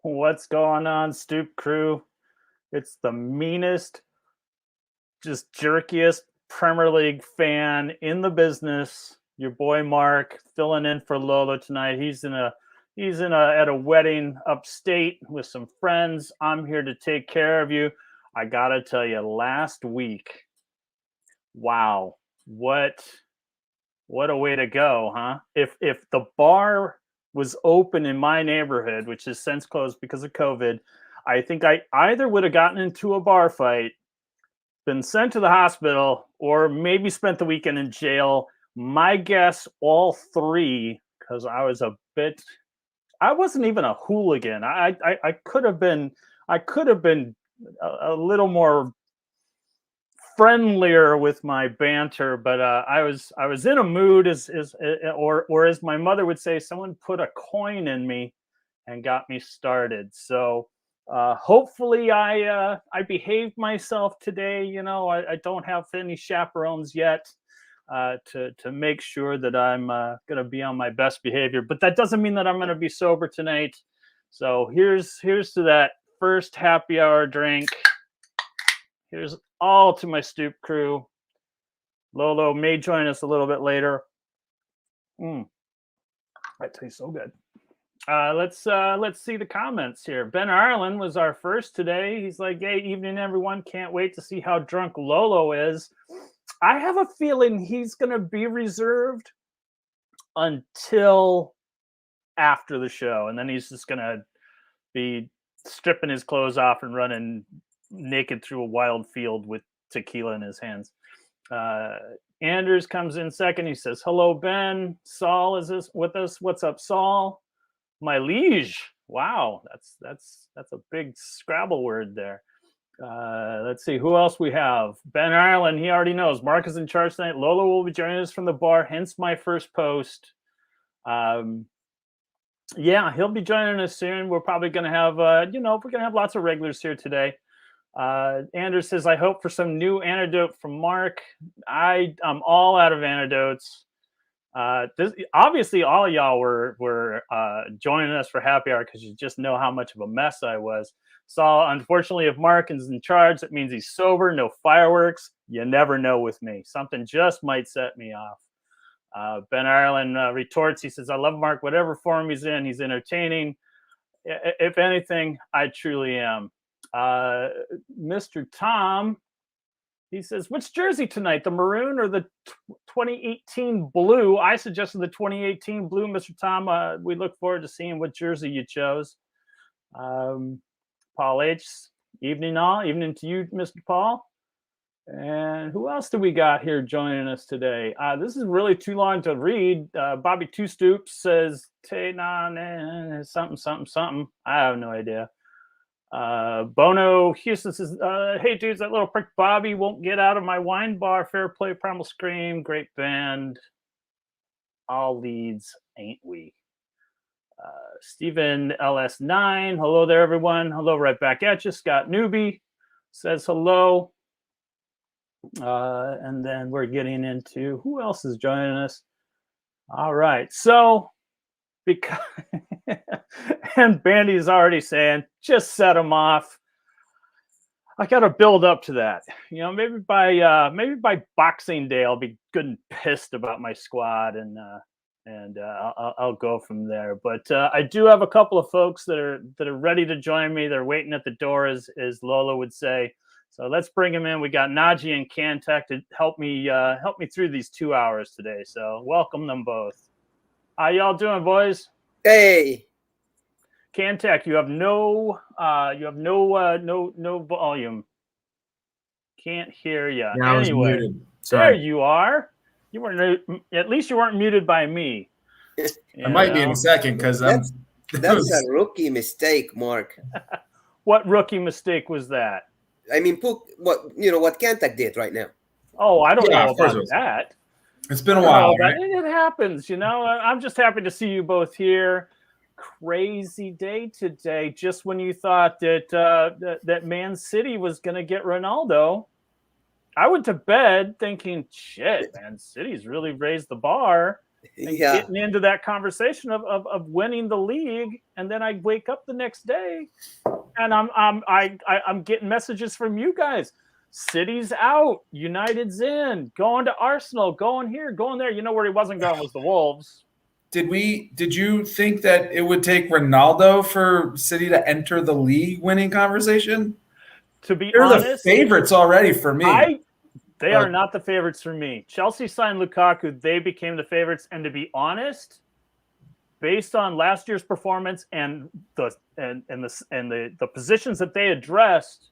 What's going on, Stoop crew? It's the meanest, just jerkiest Premier League fan in the business. Your boy Mark filling in for Lolo tonight. He's at a wedding upstate with some friends. I'm here to take care of you. I gotta tell you, last week, wow, what a way to go, huh? If the bar was open in my neighborhood, which has since closed because of COVID, I think I either would have gotten into a bar fight, been sent to the hospital, or maybe spent the weekend in jail. My guess, all three, because I wasn't even a hooligan. I could have been a little more friendlier with my banter, but I was in a mood, or as my mother would say, someone put a coin in me and got me started. So hopefully I behaved myself today. You know, I don't have any chaperones yet to make sure that I'm going to be on my best behavior. But that doesn't mean that I'm going to be sober tonight. So here's to that first happy hour drink. Here's all to my Stoop crew. Lolo may join us a little bit later. That tastes so good. Let's see the comments here. Ben Ireland was our first today. He's like, "Hey, evening everyone. Can't wait to see how drunk Lolo is." I have a feeling he's gonna be reserved until after the show, and then he's just gonna be stripping his clothes off and running naked through a wild field with tequila in his hands. Anders comes in second. He says, "Hello, Ben. Saul is this with us. What's up, Saul? My liege." Wow, that's a big Scrabble word there. Let's see who else we have. Ben Ireland, he already knows. Mark is in charge tonight. Lolo will be joining us from the bar, hence my first post. Yeah, he'll be joining us soon. We're probably going to have, we're going to have lots of regulars here today. Anders says, "I hope for some new antidote from Mark." I'm all out of antidotes. Obviously, all of y'all were joining us for happy hour because you just know how much of a mess I was. So, unfortunately, if Mark is in charge, that means he's sober, no fireworks. You never know with me. Something just might set me off. Ben Ireland retorts. He says, "I love Mark, whatever form he's in. He's entertaining. If anything, I truly am." Mr. Tom, he says, "Which jersey tonight, the maroon or the 2018 blue?" I suggested the 2018 blue, Mr. Tom. We look forward to seeing what jersey you chose. Paul H, evening all. Evening to you, Mr. Paul. And who else do we got here joining us today? This is really too long to read. Bobby Two Stoops says, something. I have no idea. Bono Houston says, "Hey dudes, that little prick Bobby won't get out of my wine bar. Fair play, Primal Scream, great band. All Leeds, ain't we?" Stephen LS9, hello there everyone. Hello right back at you. Scott Newby says hello. And then we're getting into who else is joining us. All right, so because and Bandy's already saying, just set him off. I got to build up to that. You know, maybe by Boxing Day, I'll be good and pissed about my squad, and I'll go from there. But I do have a couple of folks that are ready to join me. They're waiting at the door, as Lola would say. So let's bring them in. We got Najee and Cantek to help me through these 2 hours today. So welcome them both. How y'all doing, boys? Hey, Cantek, you have no volume. Can't hear you. Yeah, I was anyway, muted. Sorry. There you are. You weren't. At least you weren't muted by me. I might be in a second because that's a rookie mistake, Mark. What rookie mistake was that? I mean, what Cantek did right now. Oh, I don't know about that. It's been a while. Right? It happens, you know. I'm just happy to see you both here. Crazy day today. Just when you thought that Man City was going to get Ronaldo, I went to bed thinking, shit, Man City's really raised the bar. and getting into that conversation of winning the league, and then I wake up the next day, and I'm getting messages from you guys. City's out, United's in, going to Arsenal, going here, going there. You know where he wasn't going was the Wolves. Did you think that it would take Ronaldo for City to enter the league winning conversation? To be They're honest, the favorites already for me. They are not the favorites for me. Chelsea signed Lukaku, they became the favorites, and to be honest, based on last year's performance and the positions that they addressed,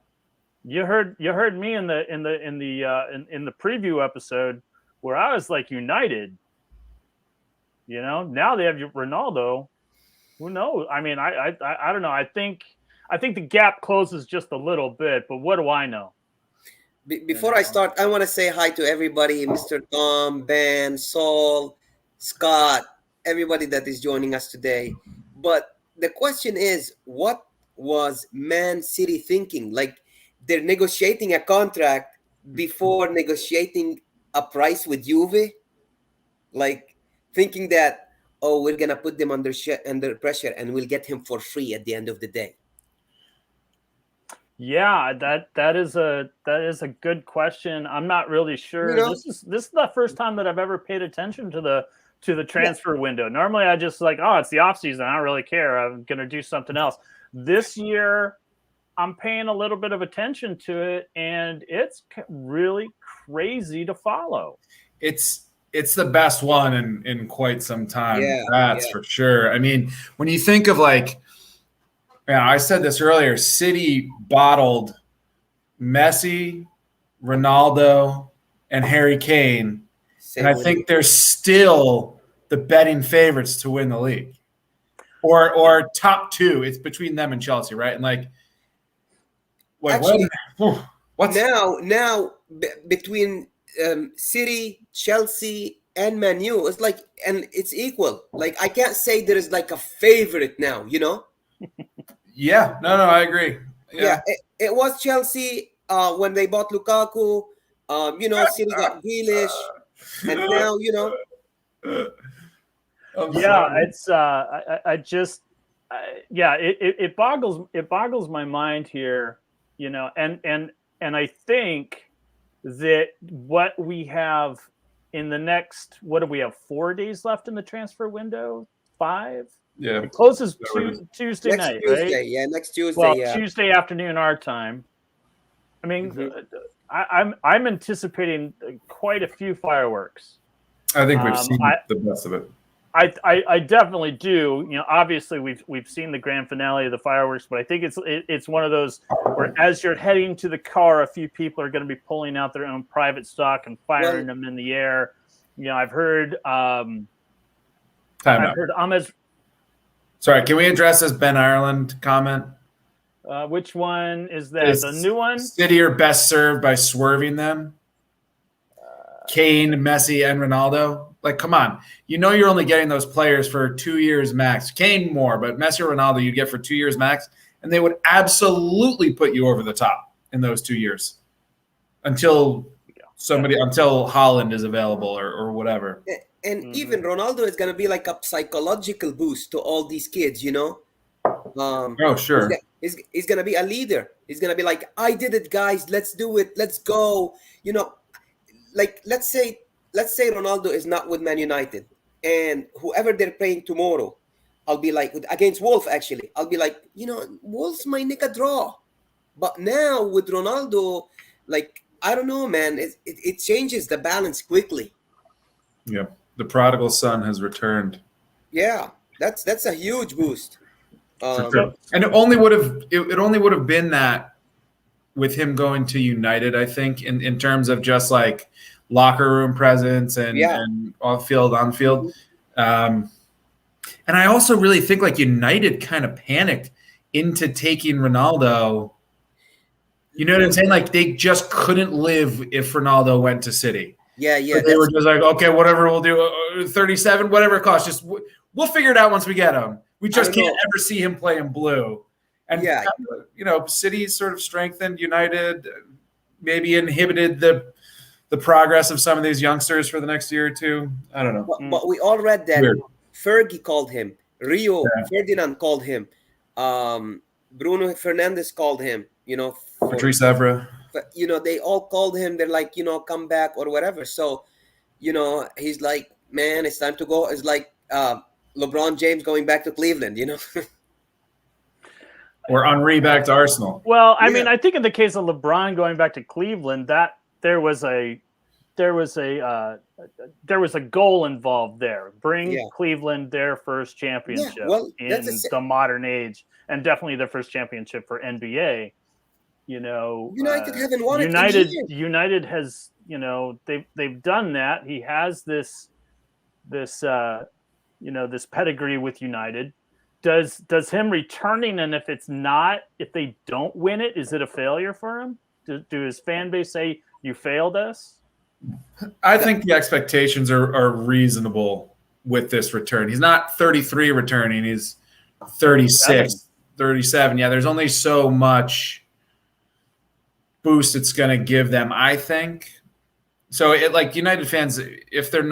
you heard me in the preview episode where I was like United. You know, now they have Ronaldo. Who knows? I mean, I don't know. I think the gap closes just a little bit, but what do I know? Before I start, I want to say hi to everybody, Mr. Tom, Ben, Saul, Scott, everybody that is joining us today. But the question is, what was Man City thinking? Like, they're negotiating a contract before negotiating a price with Juve? Like, thinking that, oh, we're going to put them under pressure and we'll get him for free at the end of the day. Yeah, that is a good question. I'm not really sure. You know, this is the first time that I've ever paid attention to the transfer window. Normally I just like, oh, it's the off season, I don't really care, I'm going to do something else. This year I'm paying a little bit of attention to it, and it's really crazy to follow. It's the best one in quite some time. Yeah, That's for sure. I mean, when you think of like, I said this earlier, City bottled Messi, Ronaldo, and Harry Kane. And I think they're still the betting favorites to win the league. Or top two. It's between them and Chelsea, right? And like, actually, now between City, Chelsea, and Man U, it's like, and it's equal. Like, I can't say there is like a favorite now, you know? Yeah, no, I agree. Yeah, it was Chelsea when they bought Lukaku. You know, City got Grealish, and now, you know. It's it boggles my mind here, you know, and I think that what we have in the next, what do we have, 4 days left in the transfer window? 5? Yeah, it closes Tuesday next night, Tuesday, right? Yeah, next Tuesday. Well, Tuesday afternoon our time. I mean, I'm anticipating quite a few fireworks. I think we've seen the best of it. I definitely do. You know, obviously we've seen the grand finale of the fireworks, but I think it's one of those where as you're heading to the car, a few people are going to be pulling out their own private stock and firing them in the air. You know, I've heard. Heard Ahmed's. Sorry, can we address this Ben Ireland comment? Which one is that? The new one? City are best served by swerving them. Kane, Messi, and Ronaldo. Like, come on. You know you're only getting those players for 2 years max. Kane more, but Messi or Ronaldo you'd get for 2 years max, and they would absolutely put you over the top in those 2 years until Haaland is available or whatever. And even Ronaldo is going to be like a psychological boost to all these kids, you know? Oh, sure. He's going to be a leader. He's going to be like, I did it, guys. Let's do it. Let's go. You know, like, let's say Ronaldo is not with Man United, and whoever they're playing tomorrow, I'll be like, against Wolves, actually, I'll be like, you know, Wolves might nick a draw. But now with Ronaldo, like, I don't know, man. It changes the balance quickly. Yeah. The prodigal son has returned. Yeah, that's a huge boost. Sure. And it only would have been that with him going to United, I think, in terms of just like locker room presence and off field, on field. And I also really think like United kind of panicked into taking Ronaldo. You know what I'm saying? Like they just couldn't live if Ronaldo went to City. Yeah. But they were just like, okay, whatever we'll do, 37, whatever it costs. Just we'll figure it out once we get him. We just can't ever see him play in blue. And you know, City sort of strengthened. United maybe inhibited the the progress of some of these youngsters for the next year or two. I don't know. But we all read that Weird. Fergie called him, Ferdinand called him, Bruno Fernandes called him, Patrice Evra. They all called him. They're like, come back or whatever. So, he's like, man, it's time to go. It's like LeBron James going back to Cleveland, Or Henry back to Arsenal. Well, I mean, I think in the case of LeBron going back to Cleveland, that there was a goal involved there. Bring Cleveland their first championship in the modern age, and definitely their first championship for NBA. United haven't won it. United has, they've done that. He has this pedigree with United. Does him returning, and if they don't win it, is it a failure for him? Do his fan base say you failed us? I think the expectations are reasonable with this return. He's not 33 returning. He's 36, 37. Yeah, there's only so much boost it's going to give them, I think. So United fans, if they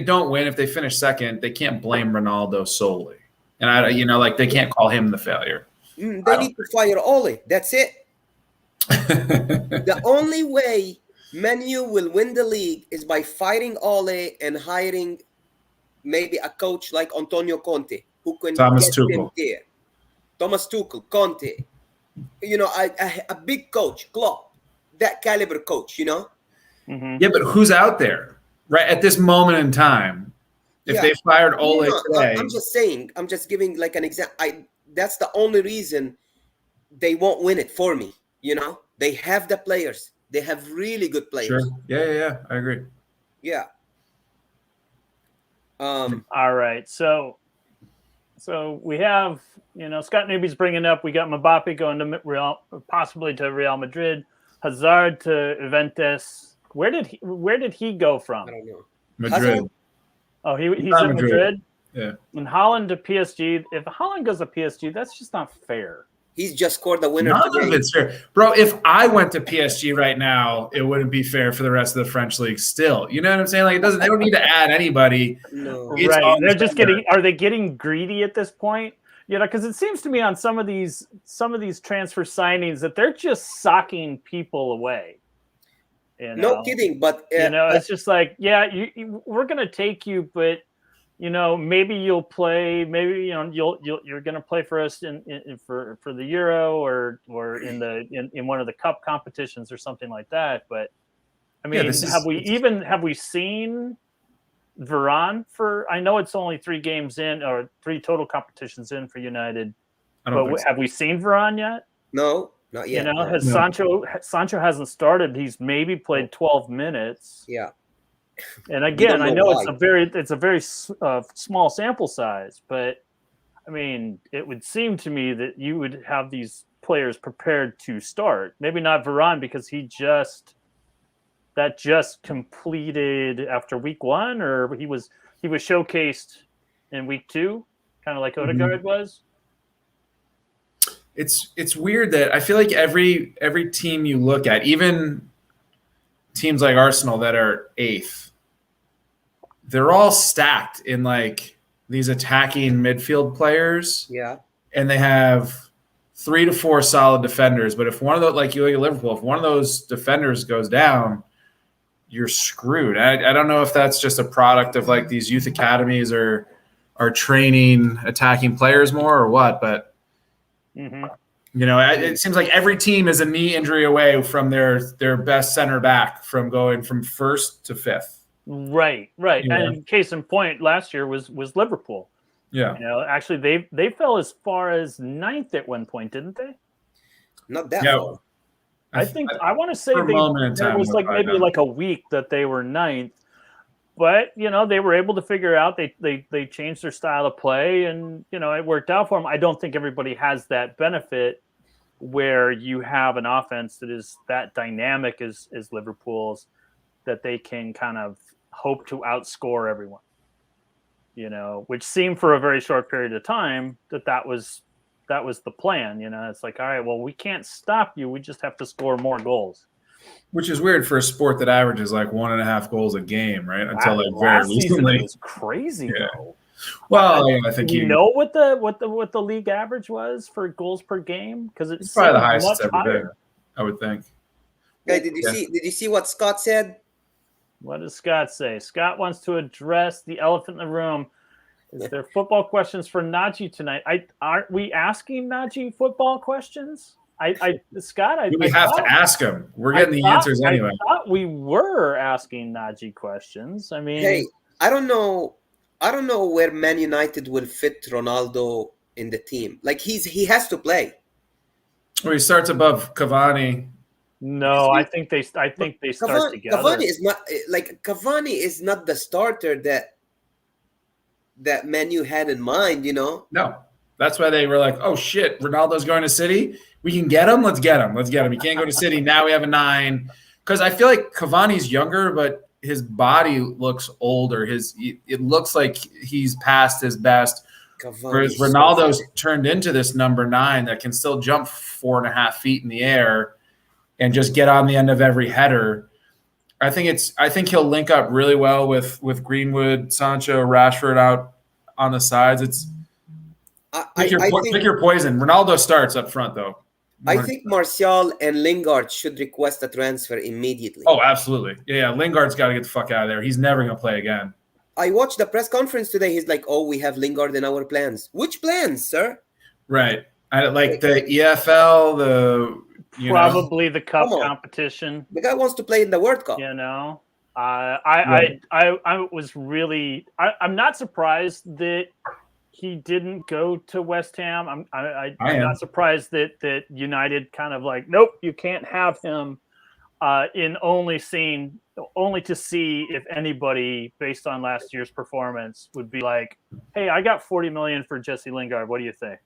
don't win, if they finish second, they can't blame Ronaldo solely. And they can't call him the failure. They need to fire Ole. That's it. The only way Man U will win the league is by firing Ole and hiring maybe a coach like Antonio Conte, who can Thomas get Tuchel. him there. Thomas Tuchel, Conte. A big coach, Klopp, that caliber coach, Mm-hmm. Yeah, but who's out there right at this moment in time? If they fired Ole today. I'm just saying, I'm just giving like an example. That's the only reason they won't win it for me. They have the players. They have really good players. Sure. Yeah. I agree. Yeah. All right. So we have, Scott Newby's bringing up, we got Mbappe going to possibly to Real Madrid, Hazard to Juventus. Where did he go from? I don't know. Madrid. Hazard? Oh, he's at Madrid? Yeah. And Holland to PSG. If Holland goes to PSG, that's just not fair. He's just scored the winner None today. of it's fair. Bro, if I went to PSG right now, it wouldn't be fair for the rest of the French league still. You know what I'm saying? They don't need to add anybody. No. Right. They're just are they getting greedy at this point? Because it seems to me on some of these transfer signings that they're just socking people away. No kidding, but it's just like, we're gonna take you, but maybe you'll play. Maybe you're gonna play for us for the Euro or in one of the cup competitions or something like that. But I mean, have we seen Varane for? I know it's only 3 games in or 3 total competitions in for United. But have we seen Varane yet? No. Not yet. Has Sancho hasn't started. He's maybe played 12 minutes. Yeah. And again, I know it's a very small sample size, but I mean, it would seem to me that you would have these players prepared to start. Maybe not Varane because he just completed after week 1, or he was showcased in week 2, kind of like Odegaard was. It's weird that I feel like every team you look at, even teams like Arsenal that are 8th, they're all stacked in like these attacking midfield players. Yeah. And they have 3 to 4 solid defenders. But if one of those, like you look at Liverpool, if one of those defenders goes down, you're screwed. I don't know if that's just a product of like these youth academies are training attacking players more or what, but it seems like every team is a knee injury away from their best center back from going from 1st to 5th. Right. And case in point, last year was Liverpool. Yeah. Actually, they fell as far as 9th at one point, didn't they? Not that far. I want to say there was maybe like a week that they were 9th. But, they were able to figure out they changed their style of play and, it worked out for them. I don't think everybody has that benefit where you have an offense that is that dynamic as Liverpool's, that they can kind of hope to outscore everyone, which seemed for a very short period of time that was the plan. It's like, all right, well, we can't stop you. We just have to score more goals. Which is weird for a sport that averages like 1.5 goals a game, right? Until like very last season recently. it was crazy though. Well, I think you know what the league average was for goals per game, because it's probably the highest much it's ever higher. been, I would think. Hey, did you see what Scott said? What does Scott say? Scott wants to address the elephant in the room. Is there football questions for Najee tonight? Aren't we asking Najee football questions? Scott, we have to ask him. We're getting the answers anyway. I thought we were asking Najee questions. I mean, hey, I don't know where Man United will fit Ronaldo in the team. Like he has to play. Well, he starts above Cavani. No, I think they start together. Cavani is not the starter that Man U had in mind, you know? No. That's why they were like, oh shit, Ronaldo's going to City. We can get him. Let's get him. He can't go to City. Now we have a 9. Because I feel like Cavani's younger, but his body looks older. It looks like he's past his best. Whereas Ronaldo's turned into this number 9 that can still jump 4.5 feet in the air and just get on the end of every header. I think he'll link up really well with Greenwood, Sancho, Rashford out on the sides. Pick your poison. Ronaldo starts up front, though. I think Martial and Lingard should request a transfer immediately. Oh, absolutely. Yeah, Lingard's got to get the fuck out of there. He's never going to play again. I watched the press conference today. He's like, oh, we have Lingard in our plans. Which plans, sir? Right. The EFL, probably the cup competition. The guy wants to play in the World Cup. You know, I was really. I'm not surprised that he didn't go to West Ham. I'm not surprised that United kind of like, nope, you can't have him. In only to see if anybody, based on last year's performance, would be like, hey, I got 40 million for Jesse Lingard. What do you think?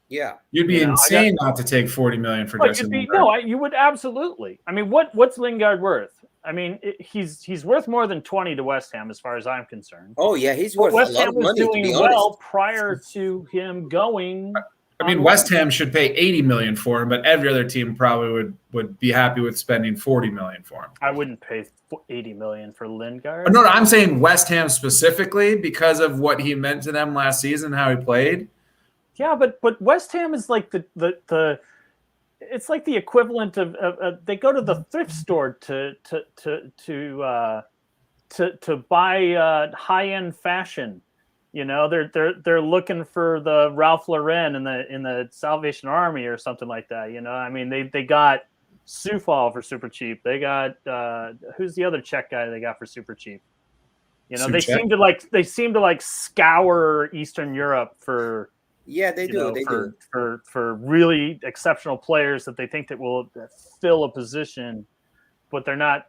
Yeah, you'd be insane not to take 40 million for Jesse Lingard. No, you would absolutely. I mean, what's Lingard worth? I mean, he's worth more than 20 to West Ham, as far as I'm concerned. Oh yeah, he's worth West a lot Ham of money. was doing well prior to him going. I mean, West Ham should pay 80 million for him, but every other team probably would be happy with spending 40 million for him. I wouldn't pay 80 million for Lingard. No, I'm saying West Ham specifically because of what he meant to them last season, how he played. Yeah, but West Ham is like the it's like the equivalent of they go to the thrift store to buy high end fashion. You know, they're looking for the Ralph Lauren in the Salvation Army or something like that. You know, I mean they got Sufal for super cheap. They got who's the other Czech guy they got for super cheap? You know, they seem to like scour Eastern Europe for. Yeah, they do. They do for really exceptional players that they think that will fill a position, but they're not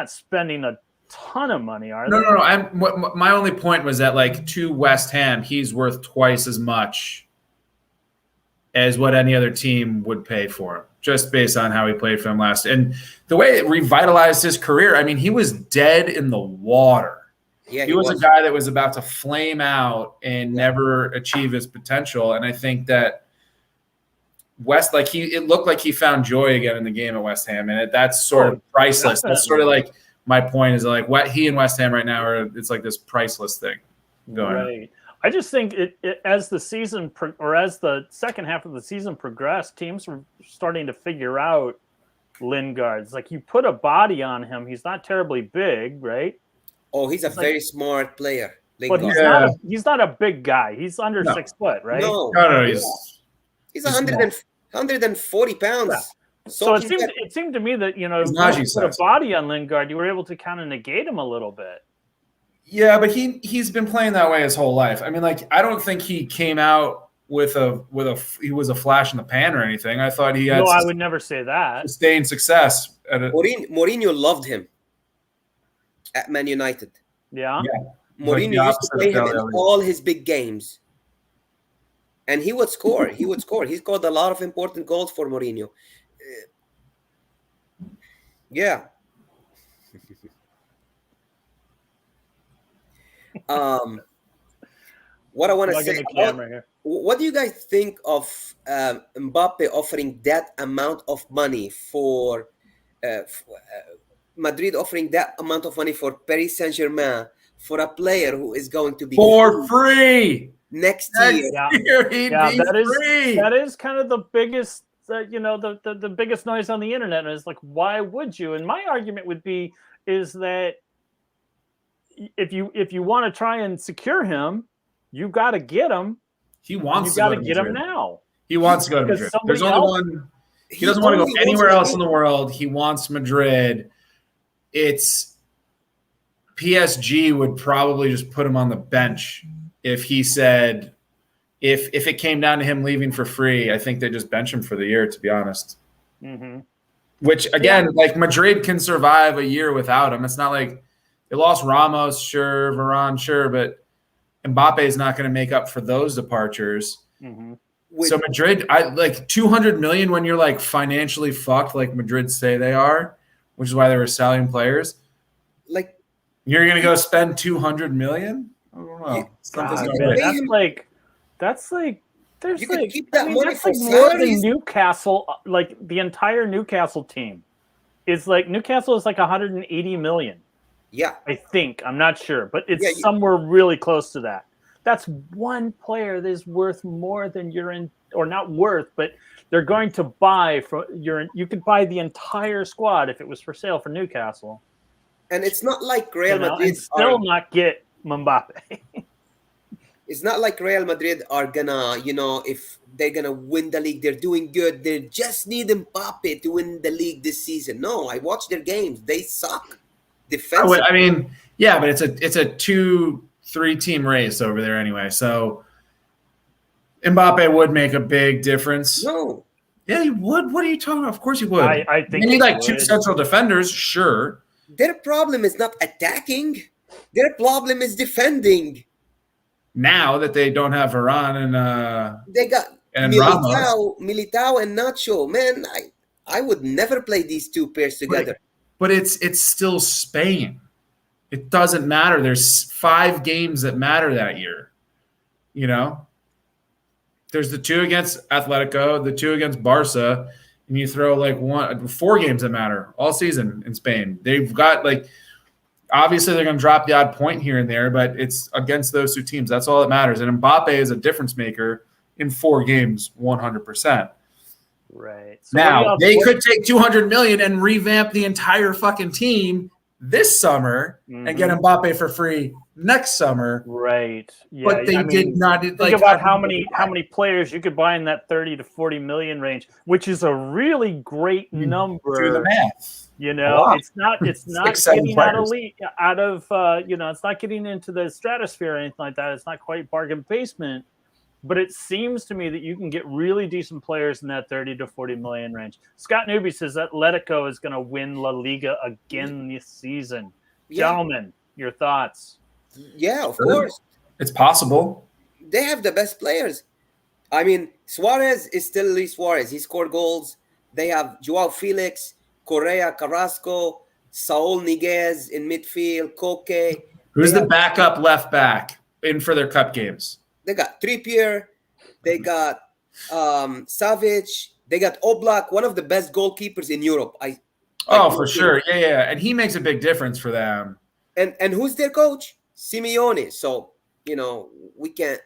spending a ton of money, are they? No. My only point was that, like, to West Ham, he's worth twice as much as what any other team would pay for him, just based on how he played for them last. And the way it revitalized his career, I mean, he was dead in the water. Yeah, he was a guy that was about to flame out and never achieve his potential. And I think that it looked like he found joy again in the game at West Ham, and that's sort of priceless. Definitely. That's sort of like my point is like what he and West Ham right now it's like this priceless thing going on. Right. I just think it as the season as the second half of the season progressed, teams were starting to figure out Lingard. It's like you put a body on him. He's not terribly big, right? Oh, he's a very smart player. Lingard. But he's not a big guy. He's under 6 foot, right? No, he's 140 pounds. Yeah. So it seemed to me that, you know, when you put a body on Lingard, you were able to kind of negate him a little bit. Yeah, but he's been playing that way his whole life. I mean, like, I don't think he came out he was a flash in the pan or anything. I thought he had. No, I would never say that. Sustained success. Mourinho loved him at Man United. Yeah. Mourinho used to play him in all his big games. And he would score. He scored a lot of important goals for Mourinho. Yeah. What I want to say, what do you guys think of Mbappe offering that amount of money for Madrid offering that amount of money for Paris Saint-Germain for a player who is going to be for free next year. That is kind of the biggest, the biggest noise on the internet. And it's like, why would you? And my argument would be is that if you want to try and secure him, you got to get him. He wants to go to get him now. He wants to go to Madrid. There's only one. He doesn't want to go anywhere else in the world. He wants Madrid. It's PSG would probably just put him on the bench if he said if it came down to him leaving for free. I think they just bench him for the year, to be honest. Mm-hmm. Which again, like Madrid can survive a year without him. It's not like they lost Ramos, sure, Varane, sure, but Mbappe is not going to make up for those departures. Mm-hmm. So Madrid, I like 200 million when you're like financially fucked, like Madrid say they are, which is why they were selling players. Like you're going to go spend 200 million? I don't know. That's like there's you like keep that money for more than Newcastle. Like the entire Newcastle team is like Newcastle is like 180 million. Yeah, I think. I'm not sure, but it's somewhere really close to that. That's one player that is worth more than or not worth, but they're going to buy from you could buy the entire squad if it was for sale for Newcastle. And it's not like Real Madrid and still not get Mbappe. It's not like Real Madrid are gonna, if they're gonna win the league, they're doing good. They just need Mbappe to win the league this season. No, I watch their games. They suck. Defensively. I mean, yeah, but it's a 2-3 team race over there anyway. So Mbappe would make a big difference. No. Yeah, he would. What are you talking about? Of course he would. I think you need like 2 central defenders, sure. Their problem is not attacking. Their problem is defending. Now that they don't have Varane and they got Militao and Nacho. Man, I would never play these two pairs together. But it's still Spain. It doesn't matter. There's 5 games that matter that year. There's the 2 against Atletico, the 2 against Barca, and you throw like 4 games that matter all season in Spain. They've got obviously they're going to drop the odd point here and there, but it's against those 2 teams. That's all that matters. And Mbappe is a difference maker in 4 games, 100%. Right. So now they could take 200 million and revamp the entire fucking team this summer and get Mbappe for free next summer. Right. Yeah. But they did not. Think about how many players you could buy in that 30 to 40 million range, which is a really great number. Do the math. It's not getting out of it's not getting into the stratosphere or anything like that. It's not quite bargain basement. But it seems to me that you can get really decent players in that 30 to 40 million range. Scott Newby says that Atletico is going to win La Liga again this season. Yeah. Gentlemen, your thoughts? Yeah, of course. It's possible. They have the best players. I mean, Suarez is still Luis Suarez. He scored goals. They have Joao Felix, Correa, Carrasco, Saul Niguez in midfield, Koke. Who's the backup left back in for their cup games? They got Trippier, they got Savic, they got Oblak, one of the best goalkeepers in Europe. For sure. Yeah. And he makes a big difference for them. And who's their coach? Simeone. So, we can't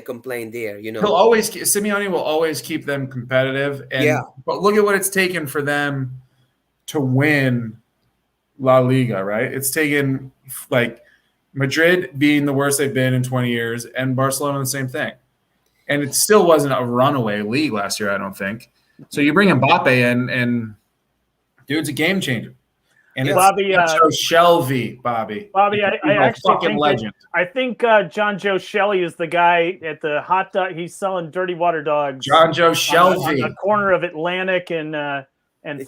complain there, Simeone will always keep them competitive. But look at what it's taken for them to win La Liga, right? It's taken Madrid being the worst they've been in 20 years, and Barcelona the same thing. And it still wasn't a runaway league last year, I don't think. So you bring Mbappe in, and dude's a game changer. And Bobby, Shelby, Bobby. Bobby, I actually think legend. John Joe Shelley is the guy at the hot dog. He's selling dirty water dogs. John Joe Shelby, on the corner of Atlantic and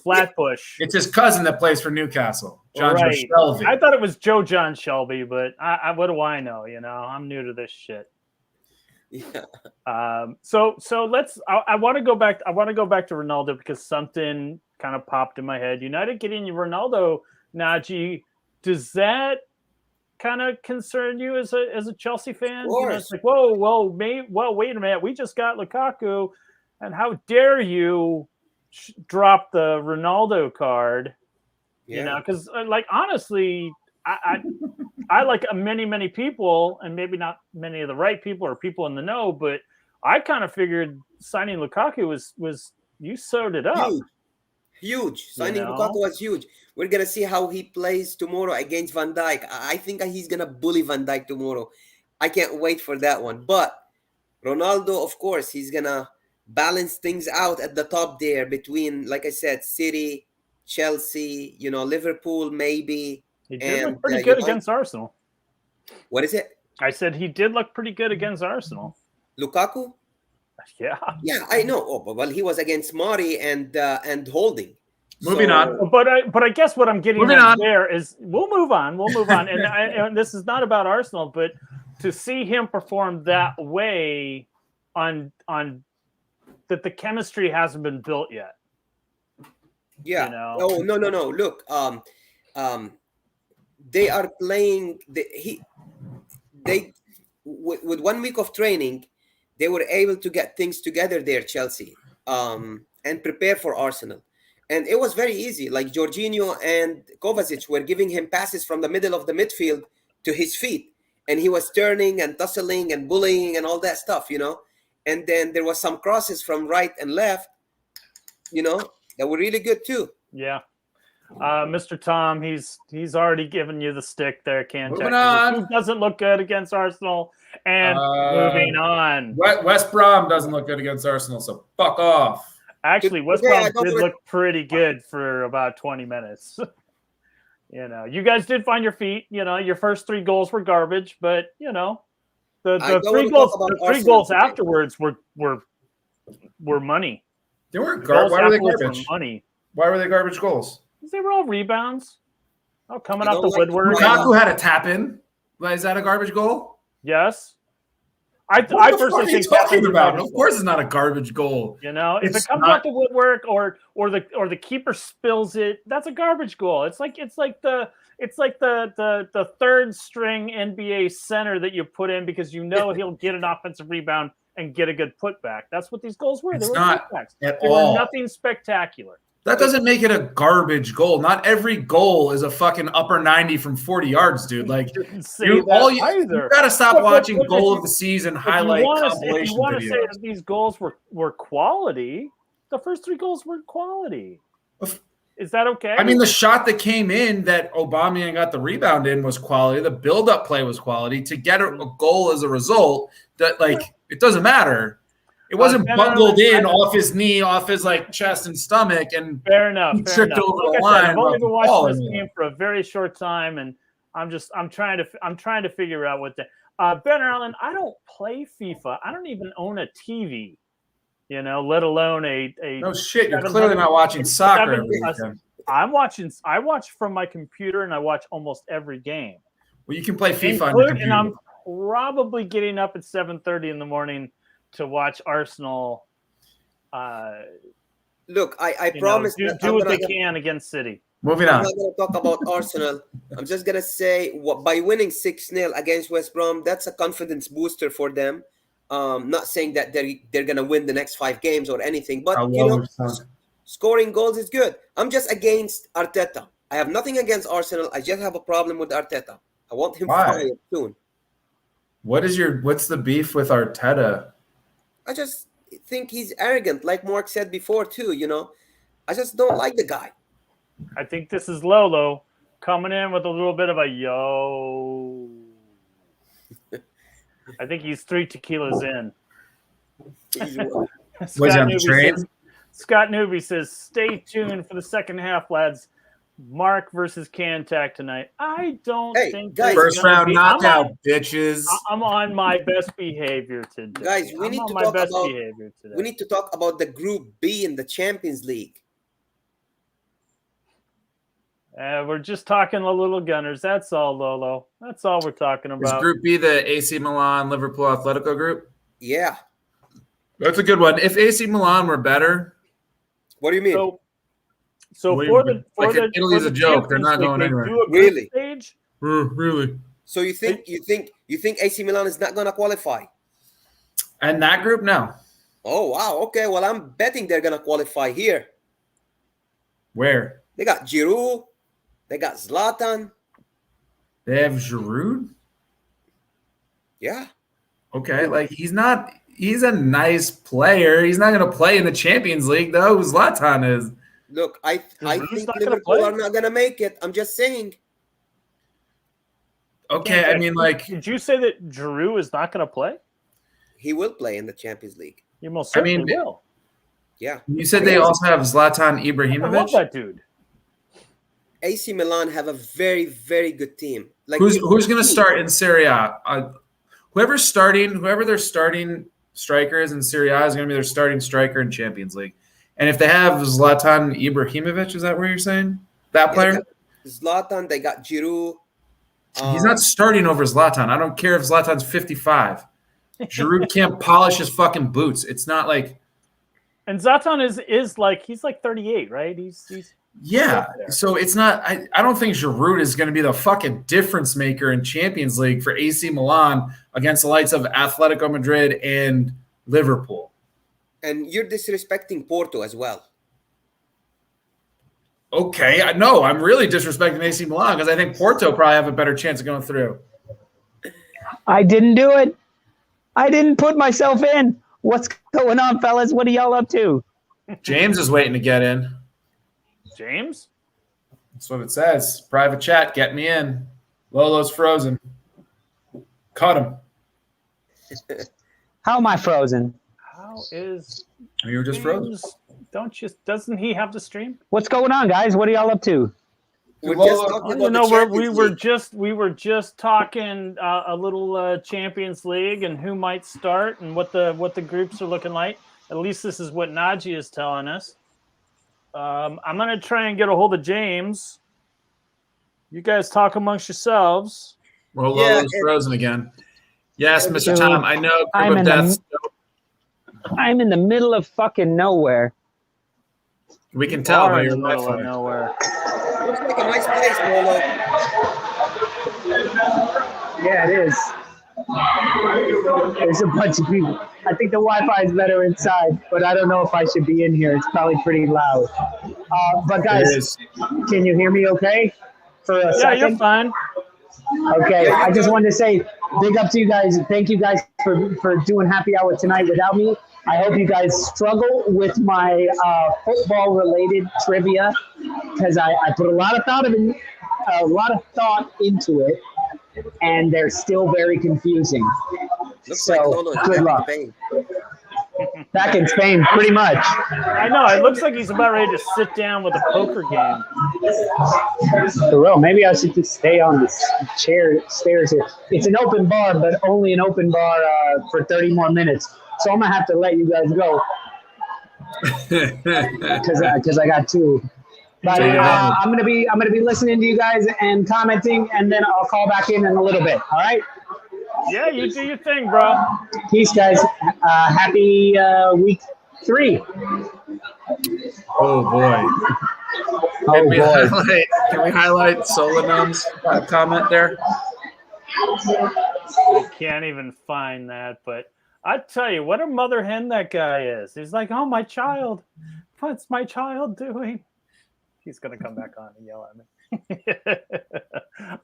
Flatbush. It's his cousin that plays for Newcastle. John Joe Shelby. I thought it was Joe John Shelby, but what do I know? I'm new to this shit. Yeah. So let's. I want to go back. I want to go back to Ronaldo because something kind of popped in my head. United getting Ronaldo, Najee. Does that kind of concern you as a Chelsea fan? It's like, wait a minute. We just got Lukaku, and how dare you drop the Ronaldo card. Yeah. You know, because like honestly, I like many people, and maybe not many of the right people or people in the know, but I kind of figured signing Lukaku was you sewed it up. Huge. Signing Lukaku was huge. We're gonna see how he plays tomorrow against Van Dijk. I think he's gonna bully Van Dijk tomorrow. I can't wait for that one. But Ronaldo, of course, he's gonna balance things out at the top there between, like I said, City, Chelsea, Liverpool, maybe. He did look pretty good against Arsenal. What is it? I said he did look pretty good against Arsenal. Lukaku? Yeah. Yeah, I know. Oh, well, he was against Mari and Holding. Moving on. But I guess what I'm getting at there is we'll move on. and this is not about Arsenal, but to see him perform that way on that the chemistry hasn't been built yet. Yeah. Oh, no. Look, they are playing. They with 1 week of training, they were able to get things together there, Chelsea, and prepare for Arsenal. And it was very easy. Like Jorginho and Kovacic were giving him passes from the middle of the midfield to his feet, and he was turning and tussling and bullying and all that stuff, And then there was some crosses from right and left, that were really good too. Yeah. Mr. Tom, he's already given you the stick there, Moving on. Who doesn't look good against Arsenal? And moving on. West Brom doesn't look good against Arsenal, so fuck off. Actually, West Brom did look pretty good for about 20 minutes. You guys did find your feet. Your first 3 goals were garbage, but the three goals afterwards were money. They weren't garbage. Why were they garbage? Money. Why were they garbage goals? They were all rebounds. Oh, coming off the woodwork. Lukaku had a tap in. Is that a garbage goal? Yes. I personally think talking about. Of course, it's not a garbage goal. If it comes off the woodwork or the keeper spills it, that's a garbage goal. It's like the third string NBA center that you put in because he'll get an offensive rebound and get a good putback. That's what these goals were. They were putbacks. They were nothing spectacular. That doesn't make it a garbage goal. Not every goal is a fucking upper 90 from 40 yards, dude. Like, you got to stop watching goal of the season highlight compilation videos. If you want to say that these goals were quality, the first 3 goals were quality. Is that okay? I mean, the shot that came in that Aubameyang got the rebound in was quality. The build-up play was quality. To get a goal as a result, it doesn't matter. It wasn't bungled in off his knee, off his chest and stomach, and fair enough. Tripped over the line. I've only been watching this game for a very short time, and I'm trying to figure out what Ben Allen. I don't play FIFA. I don't even own a TV. Let alone a. No shit. You're clearly not watching soccer. I watch from my computer, and I watch almost every game. Well, you can play FIFA on your computer. And I'm probably getting up at 7:30 in the morning to watch Arsenal. Look, I promise do what they can against City. Moving on. I'm not going to talk about Arsenal. I'm just going to say by winning 6-0 against West Brom, that's a confidence booster for them. Not saying that they're going to win the next 5 games or anything, but scoring goals is good. I'm just against Arteta. I have nothing against Arsenal. I just have a problem with Arteta. I want him fired soon. What's the beef with Arteta? I just think he's arrogant, like Mark said before too. I just don't like the guy. I think this is Lolo coming in with a little bit of a yo. I think he's 3 tequilas in. Scott Newby says, "Stay tuned for the second half, lads. Mark versus Cantac tonight." I don't think guys, first round knockout, bitches. I'm on my best behavior today. Guys, we need to talk about the Group B in the Champions League. We're just talking the little Gunners. That's all, Lolo. That's all we're talking about. Is Group B the AC Milan, Liverpool, Atletico group? Yeah. That's a good one. If AC Milan were better. What do you mean? So Italy's a joke. They're not going anywhere. Really? Stage? Really? So you think AC Milan is not going to qualify? And that group, no. Oh wow. Okay. Well, I'm betting they're going to qualify here. Where? They got Giroud. They got Zlatan. They have Giroud? Yeah. Okay, like he's a nice player. He's not going to play in the Champions League, though. Zlatan is. Look, I Giroud's think not gonna Liverpool play? are not going to make it. I'm just saying. Okay, I mean, like. Did you say that Giroud is not going to play? He will play in the Champions League. You most certainly will. Yeah. You said they also have Zlatan Ibrahimovic? I love that dude. AC Milan have a very, very good team. Like who's going to start in Serie A? Whoever their starting striker is in Serie A is going to be their starting striker in Champions League. And if they have Zlatan Ibrahimovic, is that what you're saying? That player? They got Zlatan, they got Giroud. He's not starting over Zlatan. I don't care if Zlatan's 55. Giroud can't polish his fucking boots. It's not like. And Zlatan is like he's like 38, right? He's yeah. So it's not. I don't think Giroud is going to be the fucking difference maker in Champions League for AC Milan against the likes of Atletico Madrid and Liverpool. And you're disrespecting Porto as well. Okay, I know. I'm really disrespecting AC Milan because I think Porto probably have a better chance of going through. I didn't do it. I didn't put myself in. What's going on, fellas? What are y'all up to? James is waiting to get in. James? That's what it says. Private chat, get me in. Lolo's frozen. Cut him. How am I frozen? How is You were just frozen. Doesn't he have the stream? What's going on, guys? What are y'all up to? We're just talking about the Champions we were just talking a little Champions League and who might start and what the groups are looking like. At least this is what Najee is telling us. I'm gonna try and get a hold of James. You guys talk amongst yourselves. Well, Lolo's frozen again. Yes, Mr. Tom. I know. I'm in the middle of fucking nowhere. We can tell by in your the middle of Wi-Fi. nowhere. Looks like a nice place, Lolo. Yeah, it is. There's a bunch of people. I think the Wi-Fi is better inside, but I don't know if I should be in here. It's probably pretty loud. But guys, can you hear me okay? For a second? Yeah, you're fine. Okay, I just wanted to say big up to you guys. Thank you guys for doing happy hour tonight without me. I hope you guys struggle with my football-related trivia because I put a lot of thought into it, and they're still very confusing. Looks So like Lolo is good luck. Spain. Back in Spain, pretty much. I know. It looks like he's about ready to sit down with a poker game. For real, maybe I should just stay on this stairs here. It's an open bar, but only an open bar for 30 more minutes. So I'm gonna have to let you guys go because I got two. But I'm gonna be listening to you guys and commenting, and then I'll call back in a little bit. All right. Yeah, you do your thing, bro. Peace, guys. Happy week 3. Oh boy. Can we highlight Solanum's comment there? I can't even find that, but I tell you, what a mother hen that guy is. He's like, oh, my child. What's my child doing? He's going to come back on and yell at me.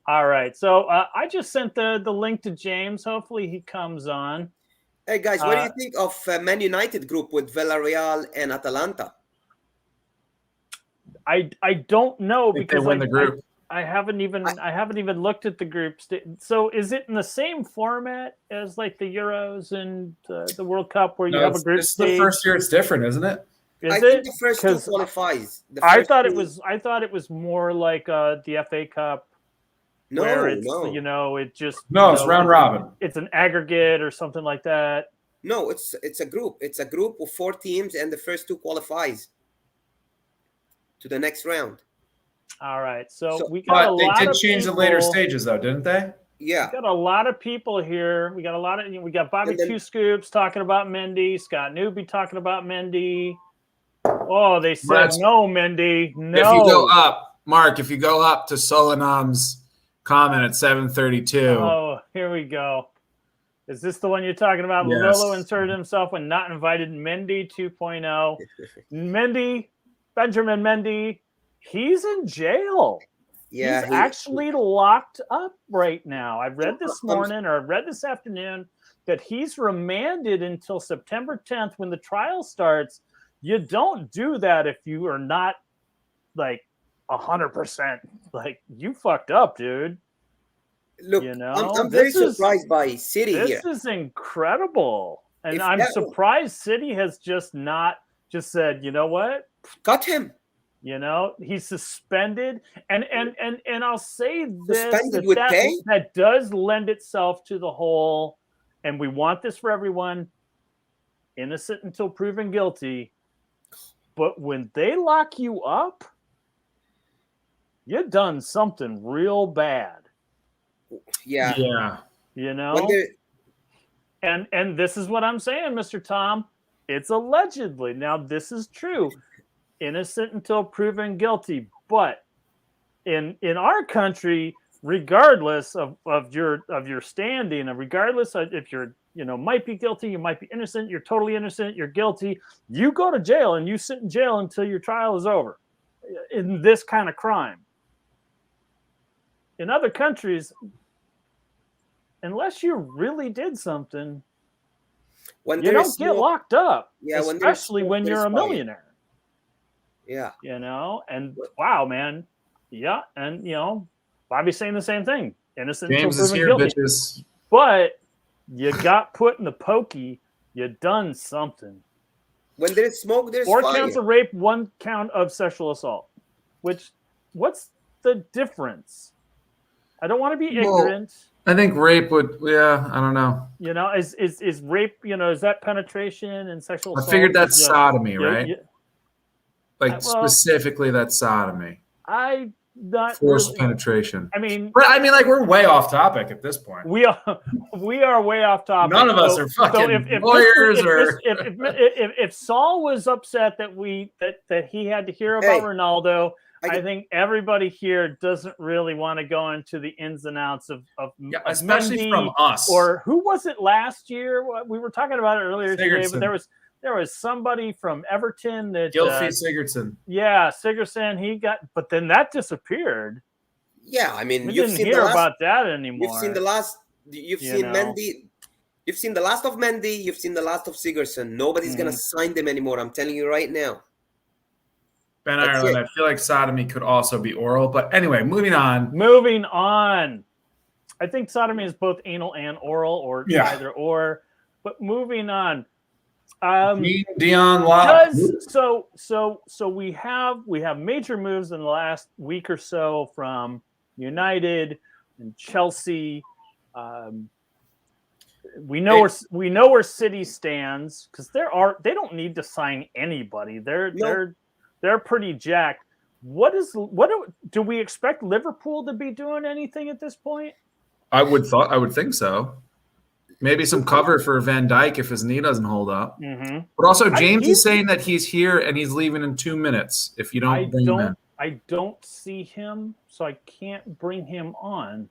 All right. So I just sent the link to James. Hopefully he comes on. Hey, guys, what do you think of Man United group with Villarreal and Atalanta? I don't know because they win the group. I haven't even looked at the groups. So is it in the same format as like the Euros and the World Cup where you have a group stage? The first year it's different, isn't it? I think the first two qualifies. I thought it was more like the FA Cup. No, it's round robin. It's an aggregate or something like that. No, it's a group. It's a group of 4 teams, and the first 2 qualifies to the next round. All right, so we got a lot of But they did change people. the later stages, though, didn't they? Yeah, we got a lot of people here. We got Bobby Two Scoops talking about Mendy. Scott Newby talking about Mendy. Oh, they said no, Mendy. No. If you go up, Mark, to Solanum's comment at 7:32. Oh, here we go. Is this the one you're talking about? Yes. Lolo inserted himself when not invited. Mendy 2.0. Mendy, Benjamin Mendy He's in jail. Yeah, he's actually locked up right now. I read this morning, or I read this afternoon, that he's remanded until September 10th when the trial starts. You don't do that if you are not like 100%. Like, you fucked up, dude. Look, you know, I'm very surprised by City here. This is incredible. And I'm surprised City has just said, you know what? Cut him. You know, he's suspended. And I'll say this, suspended with pay? That does lend itself to the whole, and we want this for everyone, innocent until proven guilty. But when they lock you up, you've done something real bad. Yeah. You know? And this is what I'm saying, Mr. Tom. It's allegedly. Now, this is true. Innocent until proven guilty. But in our country, regardless of your standing, and regardless of if you're, might be guilty, you might be innocent, you're totally innocent, you're guilty, you go to jail and you sit in jail until your trial is over in this kind of crime. In other countries, unless you really did something, you don't get locked up, especially when you're a millionaire. Yeah. And wow, man. Yeah. And, Bobby's saying the same thing. Innocent James until is here, guilty. bitches. But you got put in the pokey. You done something. When there's smoke, there's 4 fire. counts of rape, 1 count of sexual assault. What's the difference? I don't want to be ignorant. I think rape would, I don't know. Is rape, is that penetration and sexual assault? I figured that's sodomy, right? Specifically that's sodomy. Forced penetration. We're way off topic at this point. We are way off topic. None of us are fucking lawyers. If Saul was upset that he had to hear about Ronaldo, I think everybody here doesn't really want to go into the ins and outs of especially Mendy, from us. Or who was it last year? We were talking about it earlier today, but there was somebody from Everton that Gylfi Sigurdsson. Yeah, Sigurdsson. He got, but then that disappeared. Yeah, we didn't hear about that anymore. You've seen the last. You've seen Mendy. You've seen the last of Mendy. You've seen the last of Sigurdsson. Nobody's gonna sign them anymore. I'm telling you right now. Ben Ireland, I feel like sodomy could also be oral. But anyway, moving on. I think sodomy is both anal and oral, or either or. But moving on. Dion Law. So we have major moves in the last week or so from United and Chelsea. We know where City stands, because they don't need to sign anybody. They're pretty jacked. Do we expect Liverpool to be doing anything at this point? I would think so. Maybe some cover for Van Dijk if his knee doesn't hold up. Mm-hmm. But also, James is saying that he's here and he's leaving in 2 minutes if you don't bring him in. I don't see him, so I can't bring him on.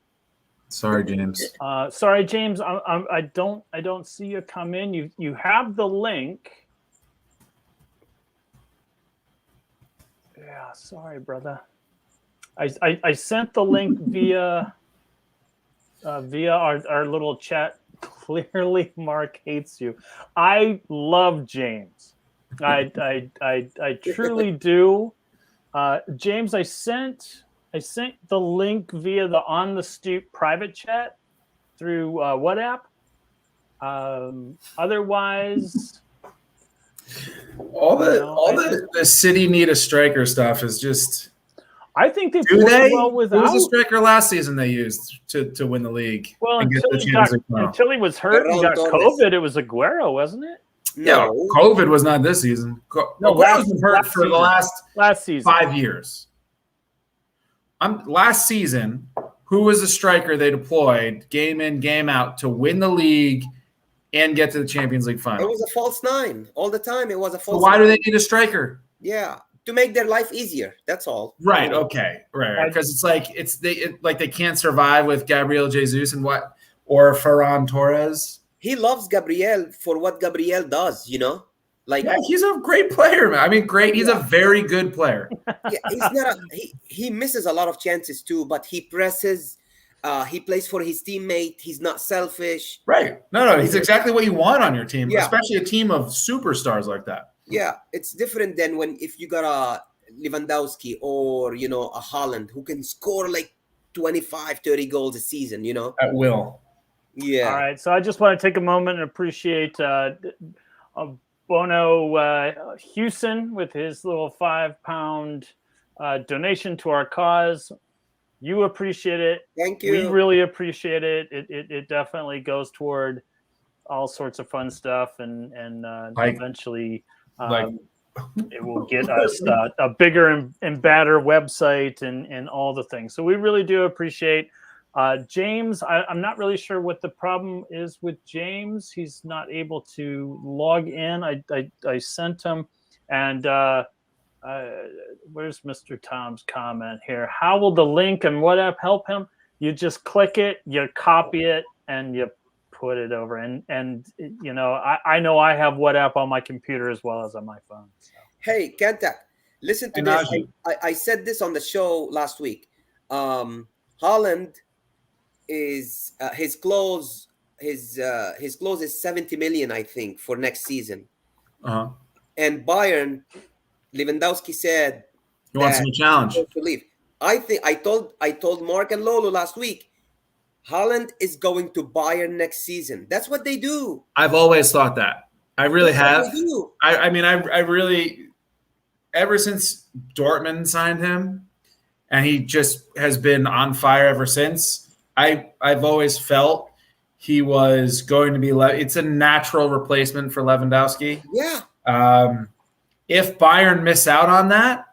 Sorry, James. I don't see you come in. You have the link. Yeah, sorry, brother. I sent the link via our little chat. Clearly, Mark hates you. I love James. I truly do. James, I sent the link via the On the Stoop private chat through WhatsApp. Otherwise, all the City need a striker stuff is just. I think they played well without. Who was the striker last season they used to win the league? Well, until he was hurt and got COVID, it was Aguero, wasn't it? Yeah, COVID was not this season. Aguero's been hurt for the last season. 5 years. Last season, who was the striker they deployed game in, game out to win the league and get to the Champions League final? It was a false 9 all the time. It was a false. So why do they need a striker? Yeah. To make their life easier, that's all. Right. Okay. Right. Because it's like they can't survive with Gabriel Jesus or Ferran Torres. He loves Gabriel for what Gabriel does. Like, yeah, he's a great player, man. I mean, great. He's a very good player. yeah, he's not. He misses a lot of chances too, but he presses. He plays for his teammate. He's not selfish. Right. No, he's exactly what you want on your team, Yeah. especially a team of superstars like that. Yeah, it's different than if you got a Lewandowski or, you know, a Haaland who can score like 25, 30 goals a season, you know? At will. Yeah. All right. So I just want to take a moment and appreciate Bono Houston with his little £5 donation to our cause. You appreciate it. Thank you. We really appreciate it. It definitely goes toward all sorts of fun stuff, and eventually it will get us a bigger and badder website and all the things. So we really do appreciate James. I'm not really sure what the problem is with James. He's not able to log in. I sent him, and where's Mr. Tom's comment here? How will the link and what app help him? You just click it, you copy it, and you put it over. And you know I have what app on my computer as well as on my phone. So. Hey, Kentak, listen to this. I said this on the show last week. Haaland is his close is 70 million, I think, for next season. And Bayern, Lewandowski said he wants a challenge to leave. I think I told Mark and Lolo last week, Haaland is going to Bayern next season. That's what they do. I've always thought that. I really have. I mean, I really, ever since Dortmund signed him, and he just has been on fire ever since. I've always felt he was going to be. It's a natural replacement for Lewandowski. Yeah. If Bayern miss out on that,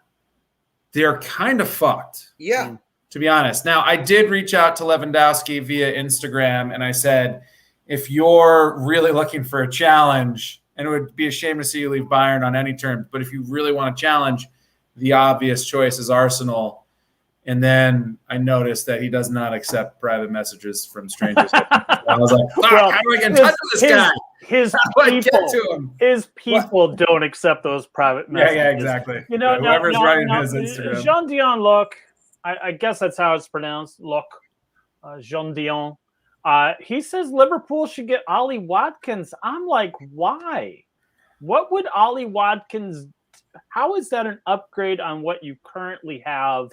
they're kind of fucked. Yeah. To be honest. Now, I did reach out to Lewandowski via Instagram, and I said, if you're really looking for a challenge, and it would be a shame to see you leave Bayern on any terms, but if you really want a challenge, the obvious choice is Arsenal. And then I noticed that he does not accept private messages from strangers. I was like, how do I get in touch with this guy? His people don't accept those private messages. Yeah, exactly. You know, whoever's writing his Instagram. Jean Dion Locke, I guess that's how it's pronounced, Locke, Jean Dion. He says Liverpool should get Ollie Watkins. I'm like, why? What would Ollie Watkins? How is that an upgrade on what you currently have?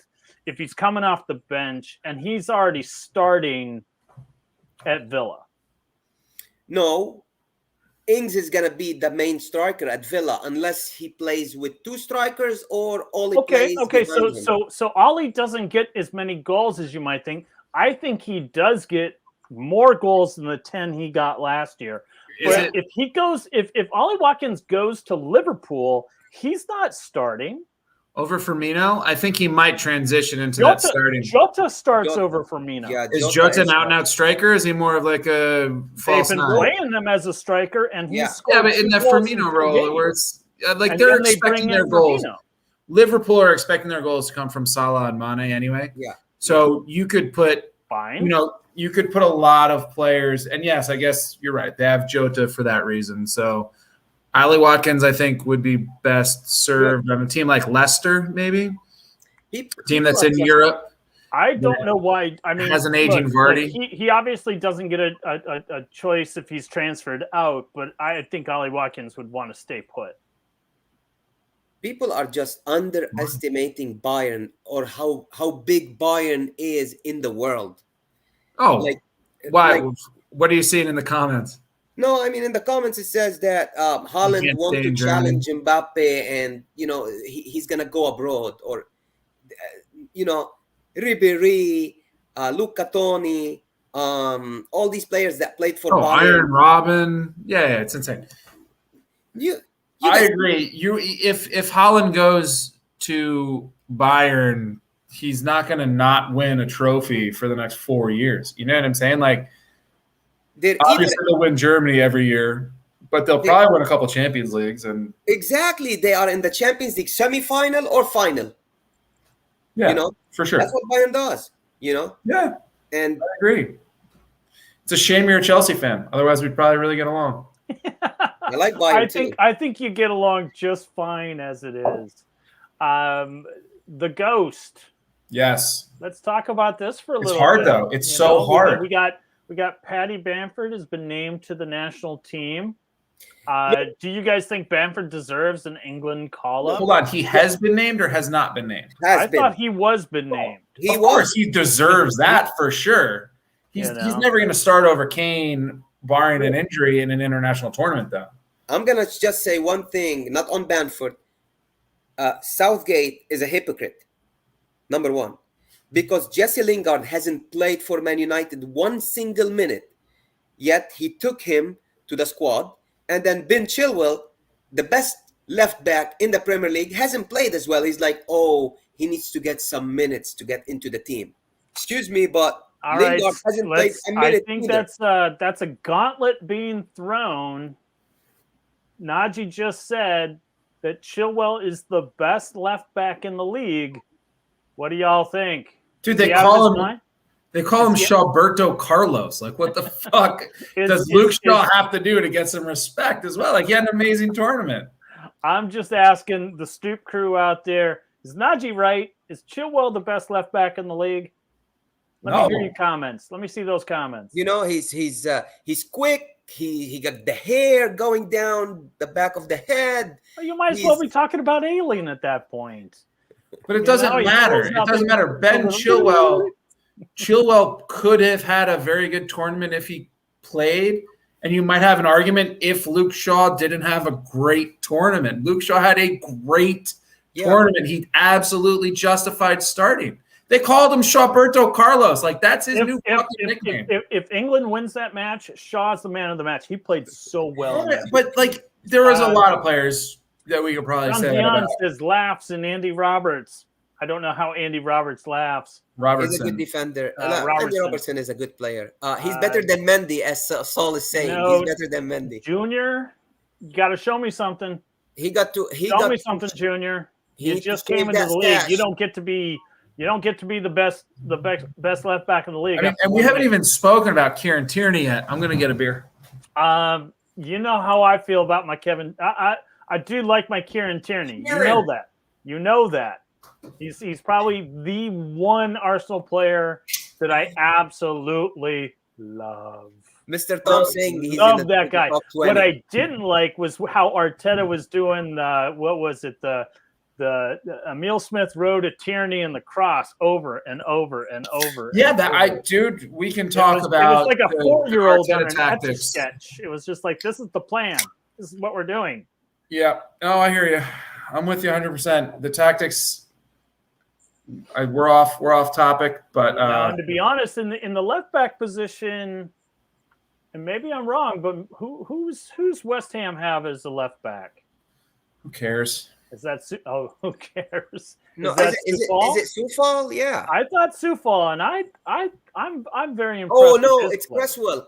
If he's coming off the bench and he's already starting at Villa. No, Ings is going to be the main striker at Villa unless he plays with two strikers or Ollie plays. Okay. So Ollie doesn't get as many goals as you might think. I think he does get more goals than the 10 he got last year. But if Ollie Watkins goes to Liverpool, he's not starting. Over Firmino, I think he might transition into that starting. Jota starts over Firmino. Yeah, is Jota an out-and-out striker? Is he more of like a false nine? They've been playing him as a striker, and but in the Firmino role, where it's like they're expecting their goals. Liverpool are expecting their goals to come from Salah and Mane anyway. Yeah. So you could put, you could put a lot of players, and yes, I guess you're right. They have Jota for that reason. So Ollie Watkins, I think, would be best served on a team like Leicester, maybe. A team that's in Europe. I don't know why. I mean, has an aging Vardy. He obviously doesn't get a choice if he's transferred out, but I think Ollie Watkins would want to stay put. People are just underestimating Bayern or how big Bayern is in the world. Oh, why? What are you seeing in the comments? No, I mean, in the comments, it says that Haaland wants to challenge Mbappe and, he's going to go abroad. Or, Ribéry, Luca Toni, all these players that played for Bayern. Iron Robin. Yeah, it's insane. I agree. If Haaland goes to Bayern, he's not going to not win a trophy for the next 4 years. You know what I'm saying? Like, obviously, they'll win Germany every year, but they'll probably win a couple Champions Leagues. And exactly, they are in the Champions League semi-final or final. Yeah, for sure. That's what Bayern does. Yeah, and I agree. It's a shame you're a Chelsea fan. Otherwise, we'd probably really get along. I like Bayern too. I think you get along just fine as it is. The Ghost. Yes. Let's talk about this for a little bit. It's hard though. It's so hard. We got Paddy Bamford has been named to the national team. Do you guys think Bamford deserves an England call-up? Hold on, he has been named or has not been named? I thought he was been named. Of course, he deserves that for sure. He's never going to start over Kane, barring an injury in an international tournament, though. I'm going to just say one thing, not on Bamford. Southgate is a hypocrite, number one, because Jesse Lingard hasn't played for Man United one single minute, yet he took him to the squad. And then Ben Chilwell, the best left back in the Premier League, hasn't played as well. He's like, oh, he needs to get some minutes to get into the team. Excuse me, but Lingard hasn't played a minute. I think that's a gauntlet being thrown. Najee just said that Chilwell is the best left back in the league. What do y'all think? Dude, they call him Shawberto Carlos. Like, what the fuck does Luke Shaw have to do to get some respect as well? Like, he had an amazing tournament. I'm just asking the Stoop crew out there, is Najee right? Is Chilwell the best left back in the league? Let me hear your comments. Let me see those comments. You know, he's quick. He got the hair going down the back of the head. Well, you might as well be talking about Alien at that point. But it doesn't matter. It doesn't matter. Ben Chilwell could have had a very good tournament if he played, and you might have an argument if Luke Shaw didn't have a great tournament. Luke Shaw had a great tournament. He absolutely justified starting. They called him Shawberto Carlos. Like, that's his new nickname. If England wins that match, Shaw's the man of the match. He played so well. But, like, there was a lot of players that we could probably say that about. Says laughs and Andy Roberts. I don't know how Andy Roberts laughs. He's a good defender. Andy Robertson is a good player. He's better than Mendy, as Saul is saying. He's better than Mendy. Junior, you got to show me something. Show me something, Junior. You just came into the league. You don't get to be the best left back in the league. And we haven't even spoken about Kieran Tierney yet. I'm going to get a beer. You know how I feel about my Kevin. I do like my Kieran Tierney. You know that. He's probably the one Arsenal player that I absolutely love. Mr. Tom saying he's love that guy. What I didn't like was how Arteta was doing. What was it? The Emile Smith Road to Tierney and the cross over and over and over. Yeah, dude, we can talk about. It was like a 4-year-old on an tactics sketch. It was just like, this is the plan. This is what we're doing. Yeah. Oh, I hear you. I'm with you 100%. The tactics. We're off topic, but and to be honest, in the left back position, and maybe I'm wrong, but who's West Ham have as the left back? Who cares? Is that who cares? No, is it Soufal? Yeah, I thought Soufal, and I'm very impressed. Oh no, it's Cresswell.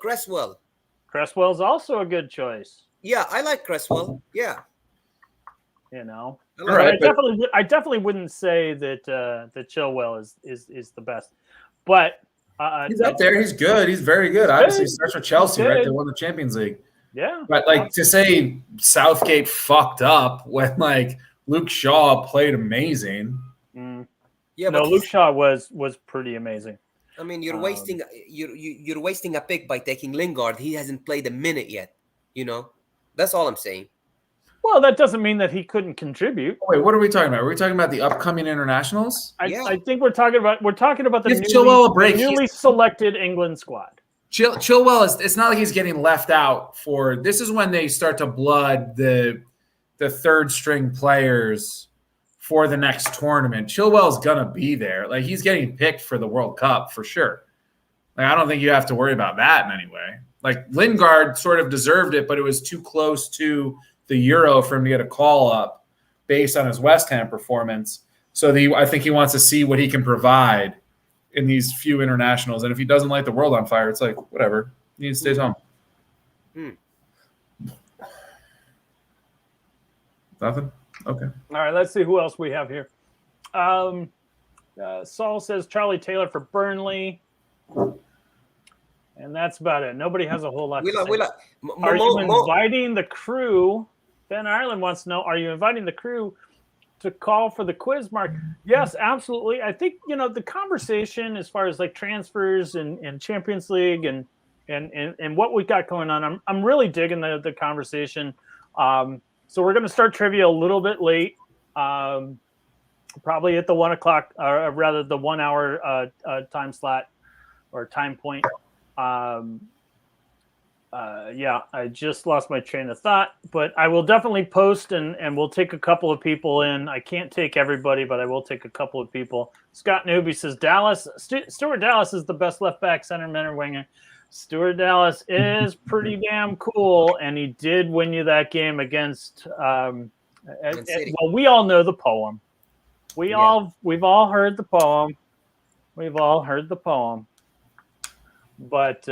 Cresswell's also a good choice. Yeah, I like Cresswell. Yeah, you know. Right, I definitely wouldn't say that Chilwell is the best, but he's up there. He's good. He's very good. Obviously, he starts with Chelsea, right? They won the Champions League. Yeah, but to say Southgate fucked up when Luke Shaw played amazing. Yeah, no, Luke Shaw was pretty amazing. I mean, you're wasting a pick by taking Lingard. He hasn't played a minute yet. You know, that's all I'm saying. Well, that doesn't mean that he couldn't contribute. Wait, what are we talking about? Are we talking about the upcoming internationals? I think we're talking about the newly selected England squad. Chilwell it's not like he's getting left out for. This is when they start to blood the third string players for the next tournament. Chilwell's gonna be there. Like, he's getting picked for the World Cup for sure. Like, I don't think you have to worry about that in any way. Like, Lingard sort of deserved it, but it was too close to the Euro for him to get a call up based on his West Ham performance. So I think he wants to see what he can provide in these few internationals. And if he doesn't light the world on fire, it's like, whatever. He stays home. Nothing? Okay. All right, let's see who else we have here. Saul says Charlie Taylor for Burnley. And that's about it. Nobody has a whole lot to say. Are you inviting the crew? Ben Ireland wants to know, are you inviting the crew to call for the quiz, Mark? Yes, absolutely. I think, the conversation as far as like transfers and Champions League and what we got going on, I'm really digging the conversation. So we're going to start trivia a little bit late, probably at the 1 o'clock, or rather the 1 hour time slot or time point. I just lost my train of thought, but I will definitely post and we'll take a couple of people in. I can't take everybody, but I will take a couple of people. Scott Newby says Dallas. Stuart Dallas is the best left back, center, men, or winger. Stuart Dallas is pretty damn cool, and he did win you that game against. Well, we all know the poem. We've all heard the poem. We've all heard the poem. But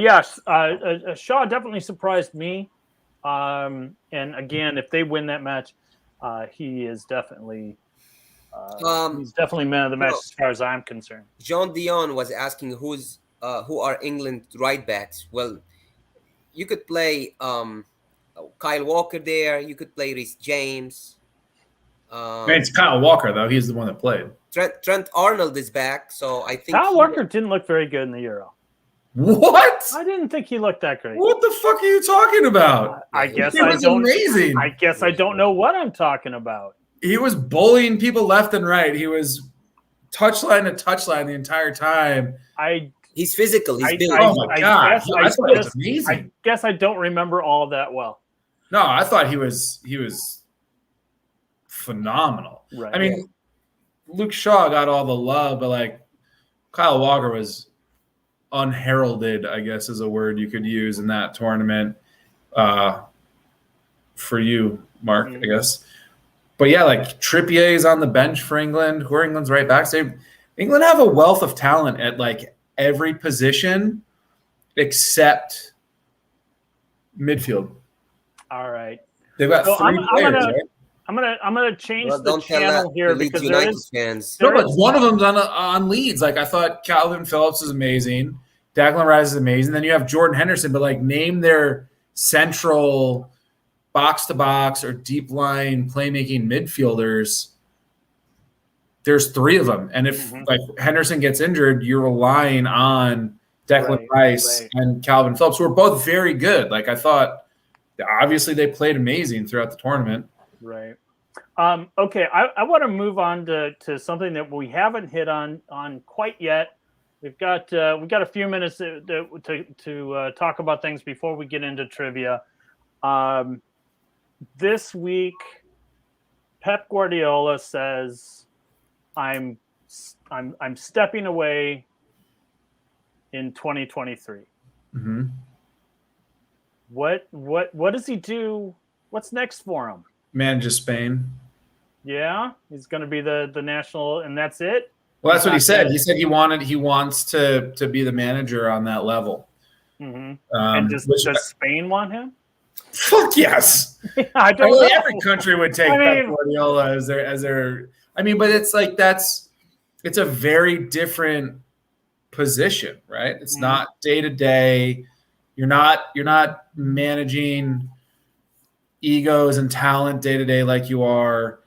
yes, Shaw definitely surprised me. And again, if they win that match, he is definitely he's definitely man of the match as far as I'm concerned. John Dion was asking who are England right backs. Well, you could play Kyle Walker there. You could play Reece James. It's Kyle Walker though. He's the one that played. Trent Arnold is back, so I think Kyle Walker didn't look very good in the Euro. What? I didn't think he looked that great. What the fuck are you talking about? I guess he was amazing. I guess I don't know what I'm talking about. He was bullying people left and right. He was touchline to touchline the entire time. He's physical. He's big. Oh my god! I thought it was amazing. I guess I don't remember all that well. No, I thought he was phenomenal. Right. I mean, Luke Shaw got all the love, but like Kyle Walker was unheralded, I guess is a word you could use in that tournament. For you, Mark, I guess. But yeah, like Trippier is on the bench for England. Who are England's right backs? England have a wealth of talent at like every position except midfield. All right. They've got three players, right? I'm gonna change the channel here because there is fans. No, but one of them's on Leeds. Like I thought Calvin Phillips is amazing. Declan Rice is amazing. Then you have Jordan Henderson, but like name their central box to box or deep line playmaking midfielders. There's three of them. And if like Henderson gets injured, you're relying on Declan Rice and Calvin Phillips, who are both very good. Like I thought, obviously they played amazing throughout the tournament. Right. Okay. I want to move on to something that we haven't hit on quite yet. We've got a few minutes to talk about things before we get into trivia. This week, Pep Guardiola says, "I'm stepping away in 2023." Mm-hmm. What does he do? What's next for him? Manage Spain. Yeah, he's going to be the national, and that's it. Well, that's what he said. He said he wants to be the manager on that level. Mm-hmm. And does Spain want him? Fuck yes. I don't know. Every country would take Pep Guardiola as their. I mean, but it's like it's a very different position, right? It's not day to day. You're not managing egos and talent day to day like you are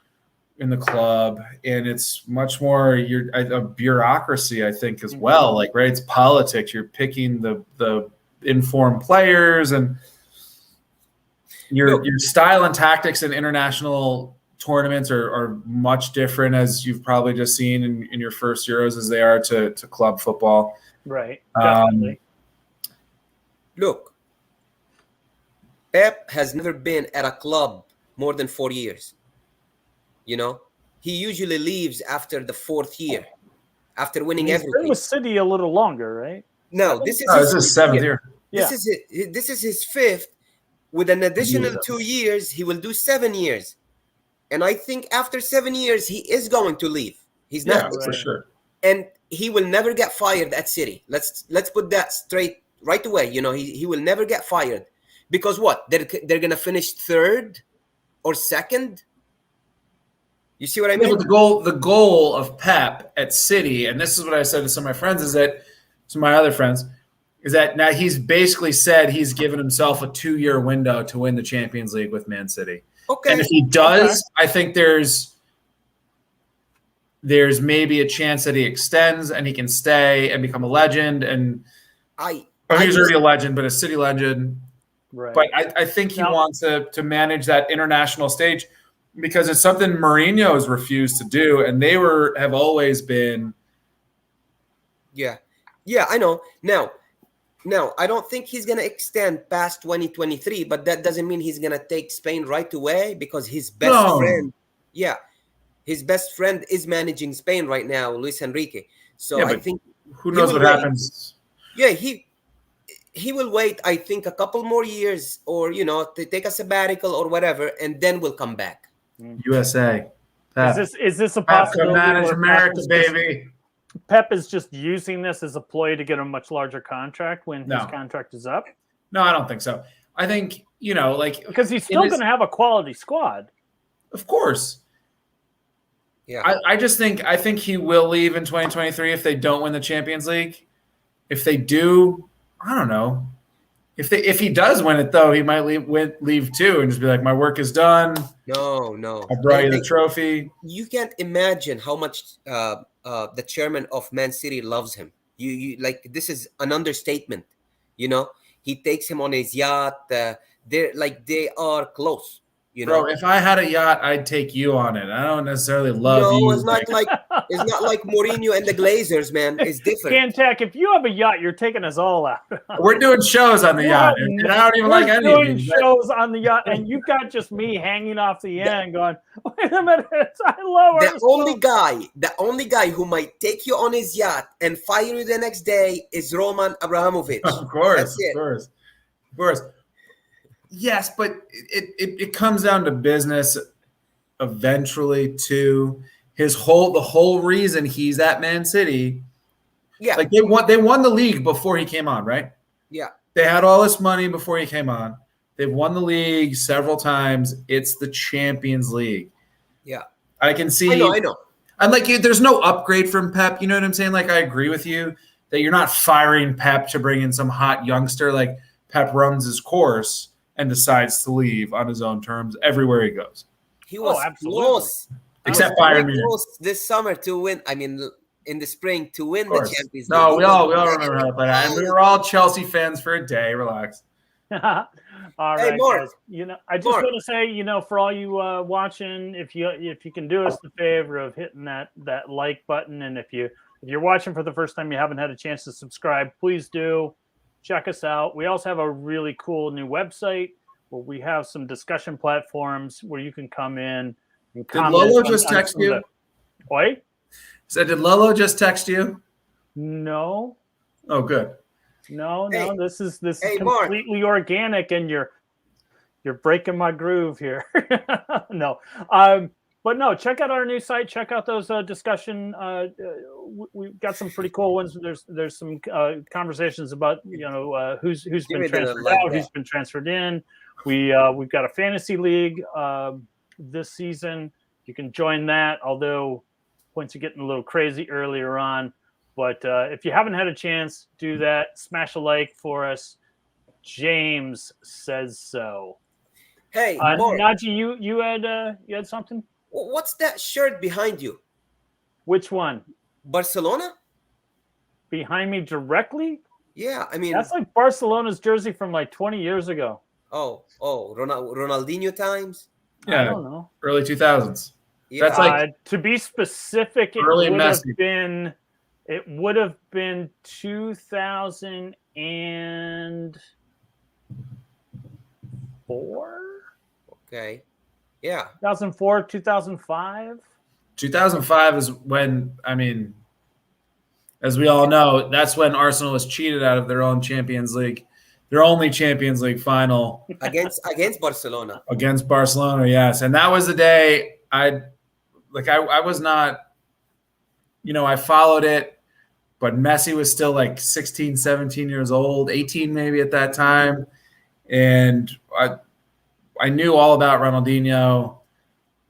in the club, and it's much more a bureaucracy, I think, as well. Like, right, it's politics. You're picking the informed players, and your style and tactics in international tournaments are much different, as you've probably just seen in your first Euros, as they are to club football. Right. Definitely. Look, Pep has never been at a club more than 4 years. You know, he usually leaves after the fourth year, after winning everything. He's been with City a little longer, right? No, this is his seventh year. This is it. This is his fifth. With an additional 2 years, he will do 7 years. And I think after 7 years, he is going to leave. He's not for sure. And he will never get fired at City. Let's put that straight right away. You know, he will never get fired. Because what? They're going to finish third or second? You see what I mean? Yeah, but the goal of Pep at City, and this is what I said to some of my friends, some of my other friends, is that now he's basically said he's given himself a 2-year window to win the Champions League with Man City. Okay. And if he does, I think there's maybe a chance that he extends and he can stay and become a legend. And he's already a legend, but a City legend. Right. But I think he wants to manage that international stage because it's something Mourinho has refused to do, and they have always been. Yeah, I know. Now, I don't think he's gonna extend past 2023, but that doesn't mean he's gonna take Spain right away because his best friend, his best friend is managing Spain right now, Luis Enrique. So I think who knows what happens. Yeah, he will wait, I think, a couple more years or, to take a sabbatical or whatever, and then we'll come back. USA. Is this a possibility? Manage America, baby. Pep is just using this as a ploy to get a much larger contract when his contract is up? No, I don't think so. I think, because he's still going to have a quality squad. Of course. Yeah. I think he will leave in 2023 if they don't win the Champions League. If they do, I don't know. If he does win it, though, he might leave too and just be like, my work is done. No. I brought you the trophy. You can't imagine how much the chairman of Man City loves him. You this is an understatement. He takes him on his yacht. They are close. Bro, if I had a yacht, I'd take you on it. I don't necessarily love you. No, it's not like Mourinho and the Glazers, man. It's different. Cantac, if you have a yacht, you're taking us all out. We're doing shows on the yacht, and I don't even like any of these. We're doing shows on the yacht, and you've got just me hanging off the end going, wait a minute, I love the only guy who might take you on his yacht and fire you the next day is Roman Abramovich. Of course, That's it. Of course. Yes, but it comes down to business eventually too. The whole reason he's at Man City. Yeah. Like they won the league before he came on, right? Yeah. They had all this money before he came on. They've won the league several times. It's the Champions League. Yeah. I can see. I know. I'm like, there's no upgrade from Pep. You know what I'm saying? Like, I agree with you that you're not firing Pep to bring in some hot youngster. Like, Pep runs his course and decides to leave on his own terms everywhere he goes. He was close. Except Bayern Munich. This summer to win. I mean, in the spring to win the Champions League. No, we all remember how to play that. And we were all Chelsea fans for a day. Relax. All right, hey, Mark. guys. I just want to say, for all you watching, if you can do us the favor of hitting that like button, and if you're watching for the first time, you haven't had a chance to subscribe, please do. Check us out. We also have a really cool new website where we have some discussion platforms where you can come in and comment. Did Lolo just text you? Oi? Did Lolo just text you? No. Oh, good. No. This is Mark. completely organic, and you're breaking my groove here. No. But no, check out our new site. Check out those discussion. We've got some pretty cool ones. There's some conversations about who's been transferred out, who's been transferred in. We've got a fantasy league this season. You can join that. Although points are getting a little crazy earlier on, but if you haven't had a chance, do that. Smash a like for us. James says so. Hey, Najee, you had something. What's that shirt behind you? Which one? Barcelona? Behind me directly? Yeah, I mean... That's like Barcelona's jersey from like 20 years ago. Oh, Ronaldinho times? Yeah, I don't know. Early 2000s. Yeah. That's like... to be specific, it would have been 2004? Okay. Yeah. 2004, 2005. 2005 is when, as we all know, that's when Arsenal was cheated out of their own Champions League, their only Champions League final against Barcelona. Against Barcelona, yes. And that was the day I was not, I followed it, but Messi was still like 16, 17 years old, 18 maybe at that time. And I knew all about Ronaldinho,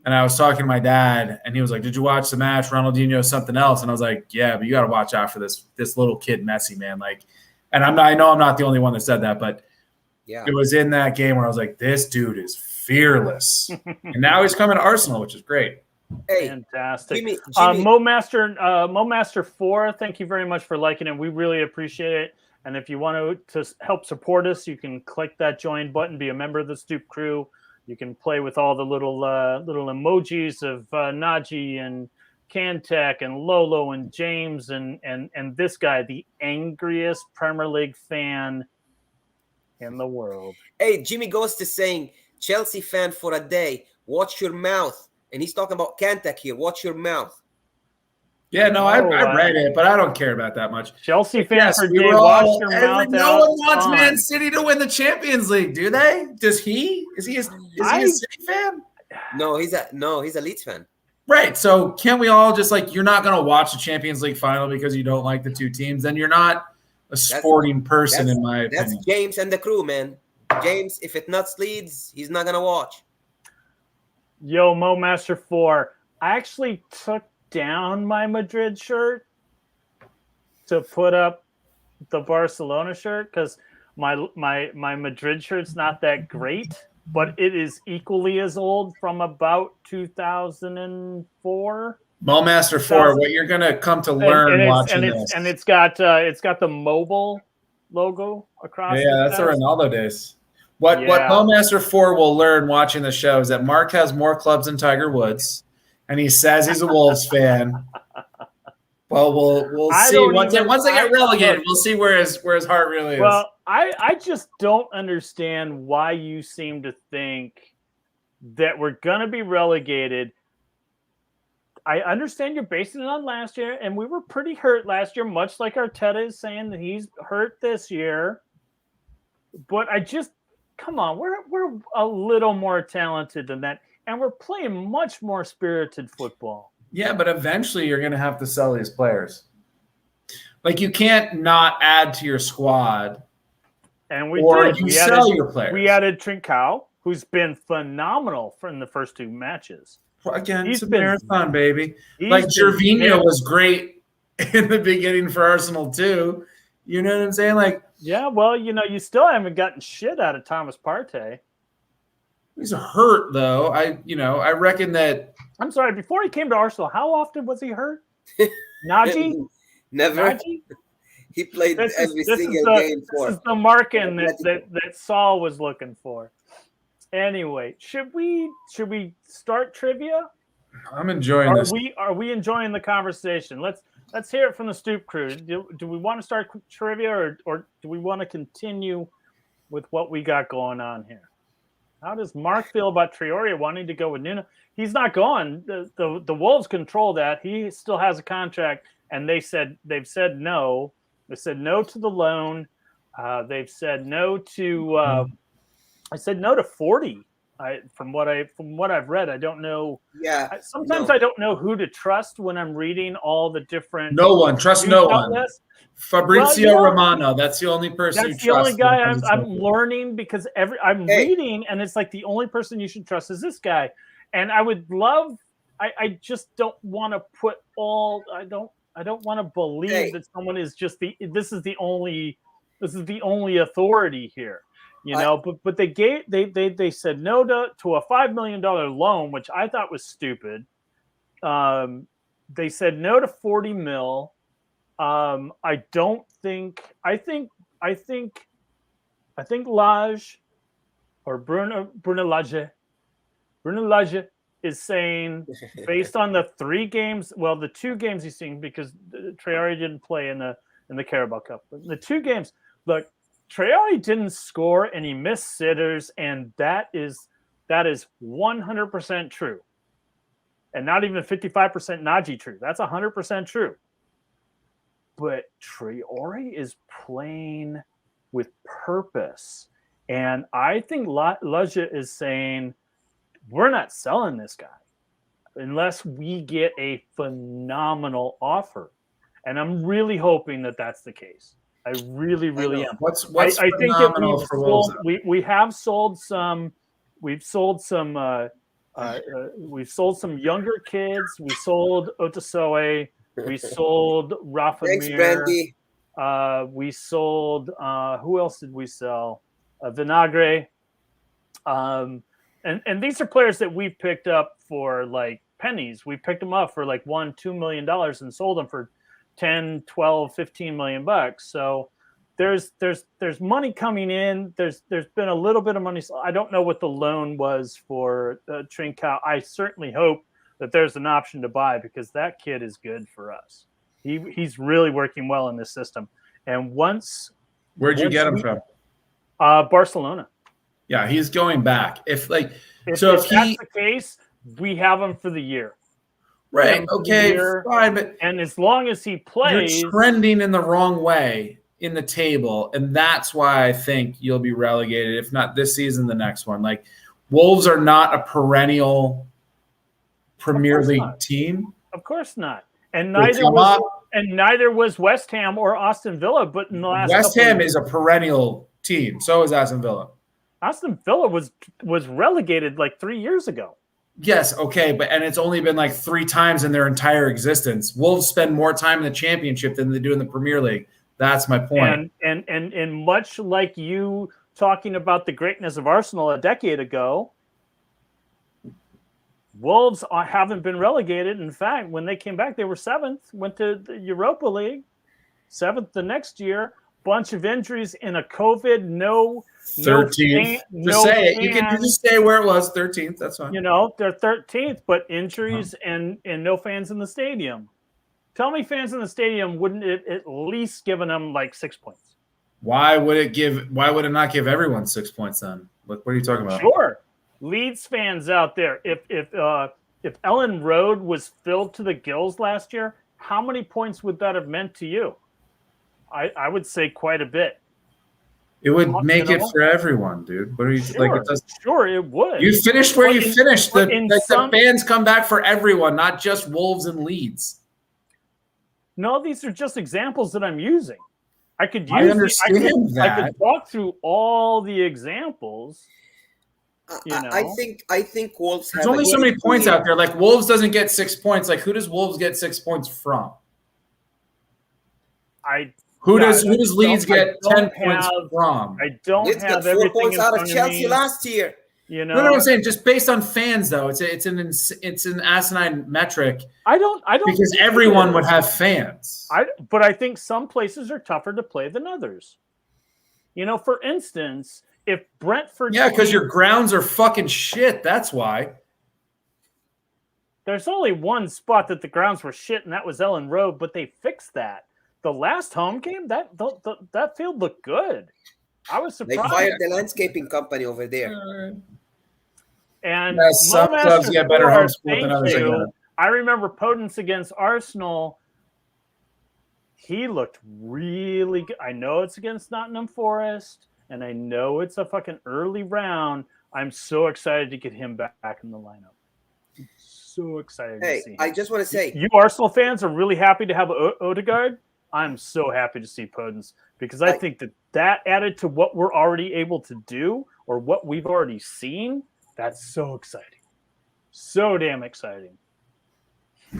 and I was talking to my dad, and he was like, "Did you watch the match? Ronaldinho is something else." And I was like, "Yeah, but you got to watch out for this little kid Messi, man. Like, And I know I'm not the only one that said that, but yeah, it was in that game where I was like, this dude is fearless. And now he's coming to Arsenal, which is great. Hey, fantastic. Jimmy. Momaster 4, thank you very much for liking it. We really appreciate it. And if you want to help support us, you can click that join button, be a member of the Stoop crew. You can play with all the little emojis of Najee and Kantek and Lolo and James and this guy, the angriest Premier League fan in the world. Hey, Jimmy Ghost is saying, Chelsea fan for a day, watch your mouth. And he's talking about Kantek here. Watch your mouth. Yeah, no, I read it, but I don't care about that much. Chelsea fan for day, watch your mouth. No one wants Man City to win the Champions League, do they? Does he? Is he a City fan? No, he's a Leeds fan. Right. So can't we all just you're not going to watch the Champions League final because you don't like the two teams? Then you're not a sporting person, in my opinion. That's James and the crew, man. James, if it not Leeds, he's not going to watch. Yo, Momaster 4, I actually took down my Madrid shirt to put up the Barcelona shirt because my Madrid shirt's not that great, but it is equally as old, from about 2004. Momaster 4, what you're gonna come to learn watching this, and it's got the mobile logo across. Yeah, that's the Ronaldo days. What Momaster 4 will learn watching the show is that Mark has more clubs than Tiger Woods, and he says he's a Wolves fan. Well, we'll see. Once they get relegated, we'll see where his heart really is. Well, I just don't understand why you seem to think that we're going to be relegated. I understand you're basing it on last year, and we were pretty hurt last year, much like Arteta is saying that he's hurt this year. But come on, we're a little more talented than that, and we're playing much more spirited football. Yeah, but eventually you're going to have to sell these players. You can't not add to your squad. And we did. We sell your players. We added Trincao, who's been phenomenal in the first two matches. Again, it's a marathon, baby. Gervinho was great in the beginning for Arsenal too. You know what I'm saying? Yeah, well, you still haven't gotten shit out of Thomas Partey. He's hurt though. I reckon that. I'm sorry. Before he came to Arsenal, how often was he hurt? Najee? Never. Najee? He played every single game for. This is the marking that Saul was looking for. Anyway, should we start trivia? I'm enjoying this. Are we enjoying the conversation? Let's hear it from the Stoop crew. Do we want to start trivia or do we want to continue with what we got going on here? How does Mark feel about Traore wanting to go with Nuno? He's not going. The Wolves control that. He still has a contract, and they've said no. They said no to the loan. They've said no to. I said no to 40. From what I've read, I don't know. Yeah. Sometimes I don't know who to trust when I'm reading all the different. No one. Trust no one. Fabrizio Romano. That's the only person. That's the only guy I'm learning because I'm reading, and it's the only person you should trust is this guy. And I would love. I just don't want to put all. I don't want to believe that someone is just this is the only authority here. But they said no to a $5 million loan, which I thought was stupid. They said no to 40 mil. I think Lage or Bruno Lage is saying, based on the 3 games, the 2 games he's seen, because Traore didn't play in the Carabao Cup, but the 2 games, look, Traore didn't score and he missed sitters, and that is 100% true. And not even 55% Najee true. That's 100% true. But Traore is playing with purpose. And I think Lage is saying, we're not selling this guy unless we get a phenomenal offer. And I'm really hoping that that's the case. I really, really am. What's I think that we have sold some. We've sold some younger kids. We sold Otasoe. We sold Rafa Thanks, Mir. Brandy. We sold. Who else did we sell? Vinagre. And these are players that we've picked up for like pennies. We picked them up for like $1-2 million and sold them for 10, 12, 15 million bucks. So there's money coming in. There's been a little bit of money. So I don't know what the loan was for Trincao. I certainly hope that there's an option to buy because that kid is good for us. He's really working well in this system. And where'd you get him from? Barcelona. Yeah, he's going back. If that's the case, we have him for the year. Right. Okay. Fine. But and as long as he plays, you're trending in the wrong way in the table, and that's why I think you'll be relegated. If not this season, the next one. Like Wolves are not a perennial Premier League team. Of course not. And neither was West Ham or Aston Villa. But in the last West Ham is a perennial team. So is Aston Villa. Aston Villa was relegated like 3 years ago. Yes, okay, and it's only been like 3 times in their entire existence. Wolves spend more time in the Championship than they do in the Premier League. That's my point. And much like you talking about the greatness of Arsenal a decade ago, Wolves haven't been relegated. In fact, when they came back, they were 7th, went to the Europa League, 7th the next year. Bunch of injuries in a COVID, 13th. You can just say where it was, 13th. That's fine. You know, they're 13th, but injuries and no fans in the stadium. Tell me fans in the stadium wouldn't it at least given them like 6 points? Why would it not give everyone 6 points then? What are you talking about? Sure. Leeds fans out there, if Ellen Road was filled to the gills last year, how many points would that have meant to you? I would say quite a bit. It would make it for everyone, dude. What are you like? It does. Sure, it would. You finished where you finished. The fans come back for everyone, not just Wolves and Leeds. No, these are just examples that I'm using. I could walk through all the examples. I think Wolves. There's only so many points out there. Like Wolves doesn't get 6 points. Like who does Wolves get 6 points from? Who does Leeds get 10 points from? I don't Leeds have got 4 points out of of Chelsea last year. You know, no, I'm saying just based on fans though. It's an asinine metric. I don't because everyone would have fans. But I think some places are tougher to play than others. You know, for instance, if Brentford, because your grounds are fucking shit. That's why. There's only one spot that the grounds were shit, and that was Ellen Road. But they fixed that. The last home game, that field looked good. I was surprised. They fired the landscaping company over there. And some clubs get better home sport than others. I remember Podence against Arsenal. He looked really good. I know it's against Nottingham Forest, and I know it's a fucking early round. I'm so excited to get him back in the lineup. I'm so excited to see him. I just want to say, you Arsenal fans are really happy to have Odegaard. I'm so happy to see Podence because I think that added to what we're already able to do or what we've already seen, that's so exciting. So damn exciting.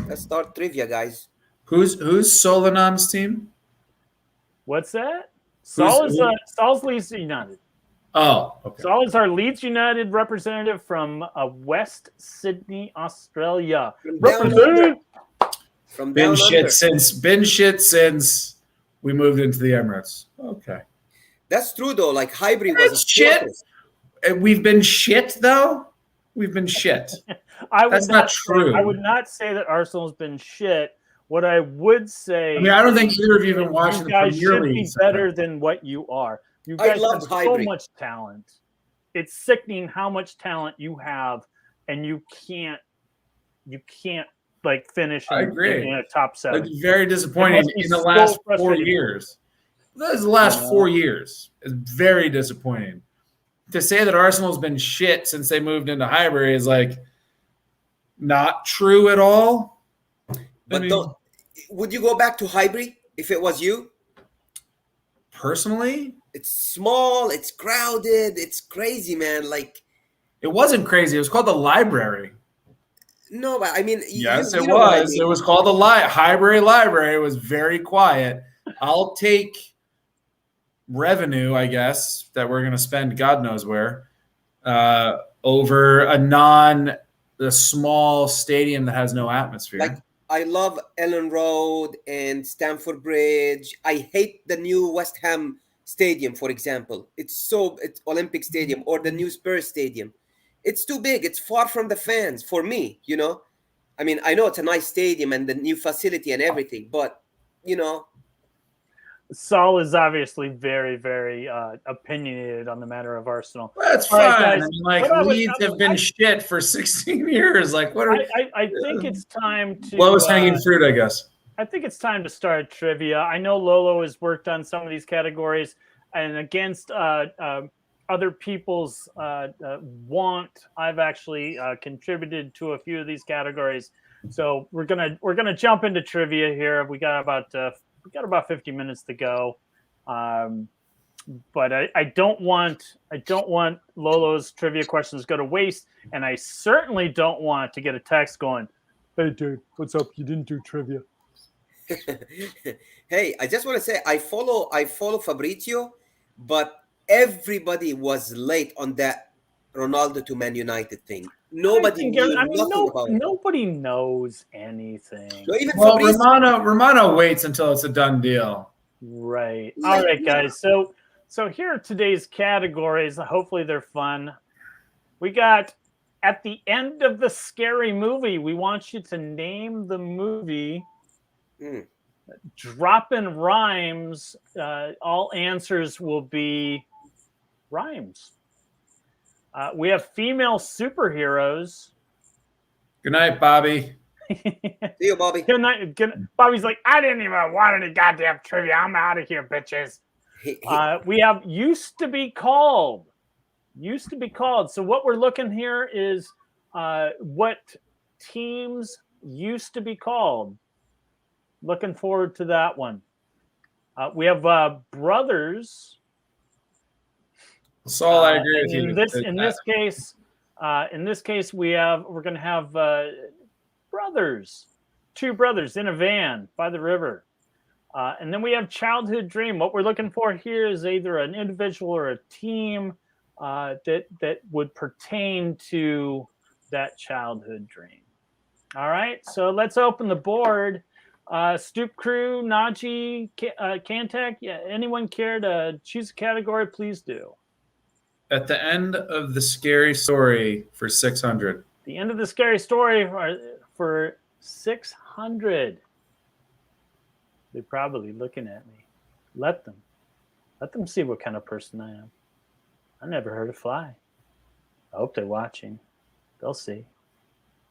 Let's start trivia, guys. Who's Solanum's team? What's that? Saul's Leeds United. Oh, okay. Saul is our Leeds United representative from West Sydney, Australia. Been shit since we moved into the Emirates. Okay, that's true though. Like Highbury was shit. We've been shit though. We've been shit. That's not true. I would not say that Arsenal's been shit. What I would say, I don't think either of you have been watching the Premier League. You guys should be better than what you are. You guys have so much talent. It's sickening how much talent you have, and you can't like finish in a top 7. It's very disappointing in the last 4 years. That is the last 4 years. It's very disappointing. To say that Arsenal's been shit since they moved into Highbury is like not true at all. But would you go back to Highbury if it was you? Personally? It's small, it's crowded, it's crazy, man. Like it wasn't crazy. It was called the Library. No, but I mean, yes, it was. It was called the Highbury Library. It was very quiet. I'll take revenue, I guess, that we're going to spend God knows where, over a small stadium that has no atmosphere. Like, I love Ellen Road and Stamford Bridge. I hate the new West Ham Stadium, for example. It's Olympic Stadium or the new Spurs Stadium. It's too big. It's far from the fans for me, you know. I mean, I know it's a nice stadium and the new facility and everything, but, you know. Saul is obviously very, very opinionated on the matter of Arsenal. That's fine. Right, I mean, like, Leeds have been shit for 16 years. Like, what are I think it's time to lowest hanging fruit, I guess. I think it's time to start trivia. I know Lolo has worked on some of these categories, and against other people's want, I've actually contributed to a few of these categories. So we're gonna jump into trivia here. We got about 50 minutes to go, but I don't want Lolo's trivia questions to go to waste, and I certainly don't want to get a text going, "Hey dude, what's up? You didn't do trivia." Hey, I just want to say I follow Fabrizio, but everybody was late on that Ronaldo to Man United thing. Nobody knew nothing about it. Nobody knows anything. So even well, Romano waits until it's a done deal. Right. All right, guys. So here are today's categories. Hopefully they're fun. We got at the end of the scary movie. We want you to name the movie. Drop in rhymes. All answers will be rhymes. We have female superheroes. Good night, Bobby. See you, Bobby. Good night. Bobby's like, I didn't even want any goddamn trivia. I'm out of here, bitches. We have used to be called. Used to be called. So what we're looking here is what teams used to be called. Looking forward to that one. We have brothers. Saul, I agree with you. In this case, we're going to have brothers, two brothers in a van by the river, and then we have childhood dream. What we're looking for here is either an individual or a team that would pertain to that childhood dream. All right, so let's open the board. Stoop crew, Najee, Kantek, yeah, anyone care to choose a category? Please do. At the end of the scary story for 600. The end of the scary story for 600. They're probably looking at me. Let them see what kind of person I am. I never heard a fly. I hope they're watching. They'll see.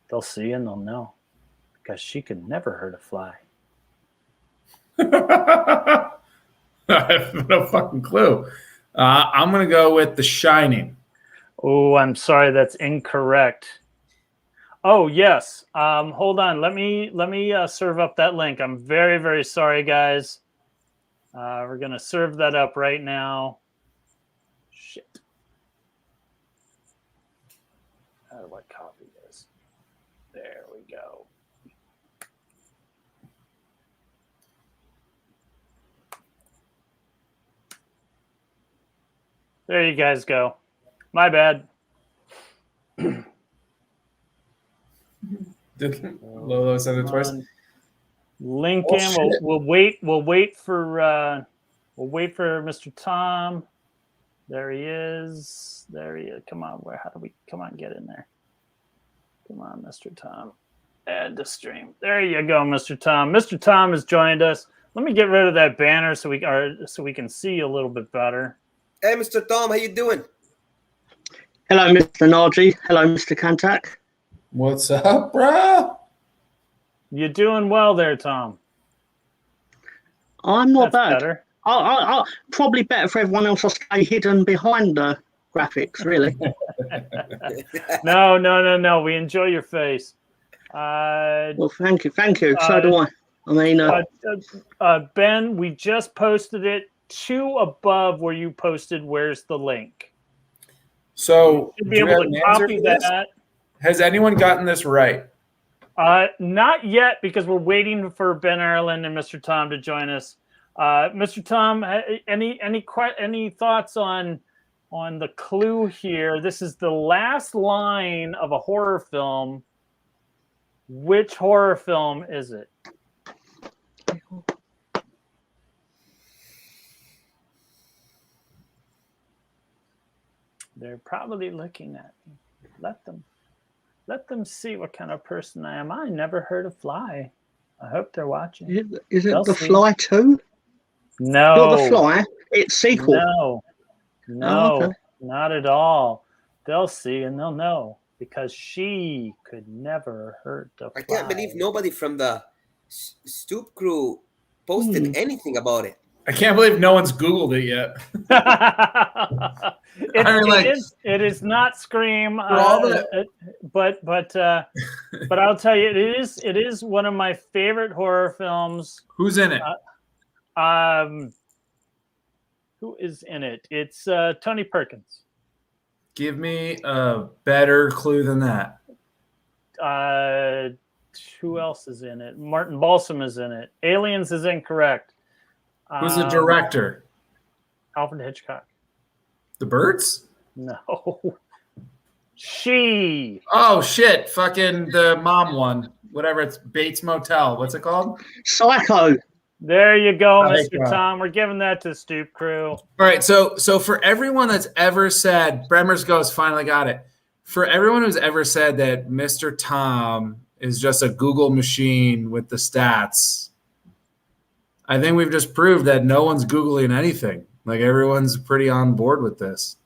They'll see and they'll know. Because she could never hurt a fly. I have no fucking clue. I'm going to go with The Shining. Oh, I'm sorry. That's incorrect. Oh, yes. Hold on. Let me serve up that link. I'm very, very sorry, guys. We're going to serve that up right now. Shit. How do I copy this? There we go. There you guys go. My bad. Did Lolo send it twice? Lincoln. We'll wait for Mr. Tom. There he is. There he is. Come on. Come on, get in there. Come on, Mr. Tom. Add to stream. There you go, Mr. Tom. Mr. Tom has joined us. Let me get rid of that banner so we can see you a little bit better. Hey, Mr. Tom, how you doing? Hello, Mr. Najee. Hello, Mr. Kantak. What's up, bro? You doing well there, Tom? I'm not bad. Better. I'll probably better for everyone else to stay hidden behind the graphics, really. No. We enjoy your face. Well, thank you. So do I. I mean, Ben, we just posted it. 2 above where you posted. Where's the link? So you should be able to copy that. Has anyone gotten this right? Not yet, because we're waiting for Ben Ireland and Mr. Tom to join us. Mr. Tom, any thoughts on the clue here? This is the last line of a horror film. Which horror film is it? They're probably looking at me. Let them see what kind of person I am. I never heard of Fly. I hope they're watching. Is it They'll The see. Fly 2? No. Not The Fly. It's sequel. No, okay. Not at all. They'll see and they'll know because she could never hurt the Fly. I can't believe nobody from the Stoop crew posted anything about it. I can't believe no one's Googled it yet. It is not Scream, but I'll tell you, it is one of my favorite horror films. Who's in it? Who is in it? It's Tony Perkins. Give me a better clue than that. Who else is in it? Martin Balsam is in it. Aliens is incorrect. Who's the director? Alfred Hitchcock. The Birds? No. She. Oh, shit. Fucking the mom one. Whatever. It's Bates Motel. What's it called? Psycho. There you go, Mr. Tom. We're giving that to Stoop crew. All right. So for everyone that's ever said, Bremner's Ghost finally got it. For everyone who's ever said that Mr. Tom is just a Google machine with the stats, I think we've just proved that no one's Googling anything. Like, everyone's pretty on board with this.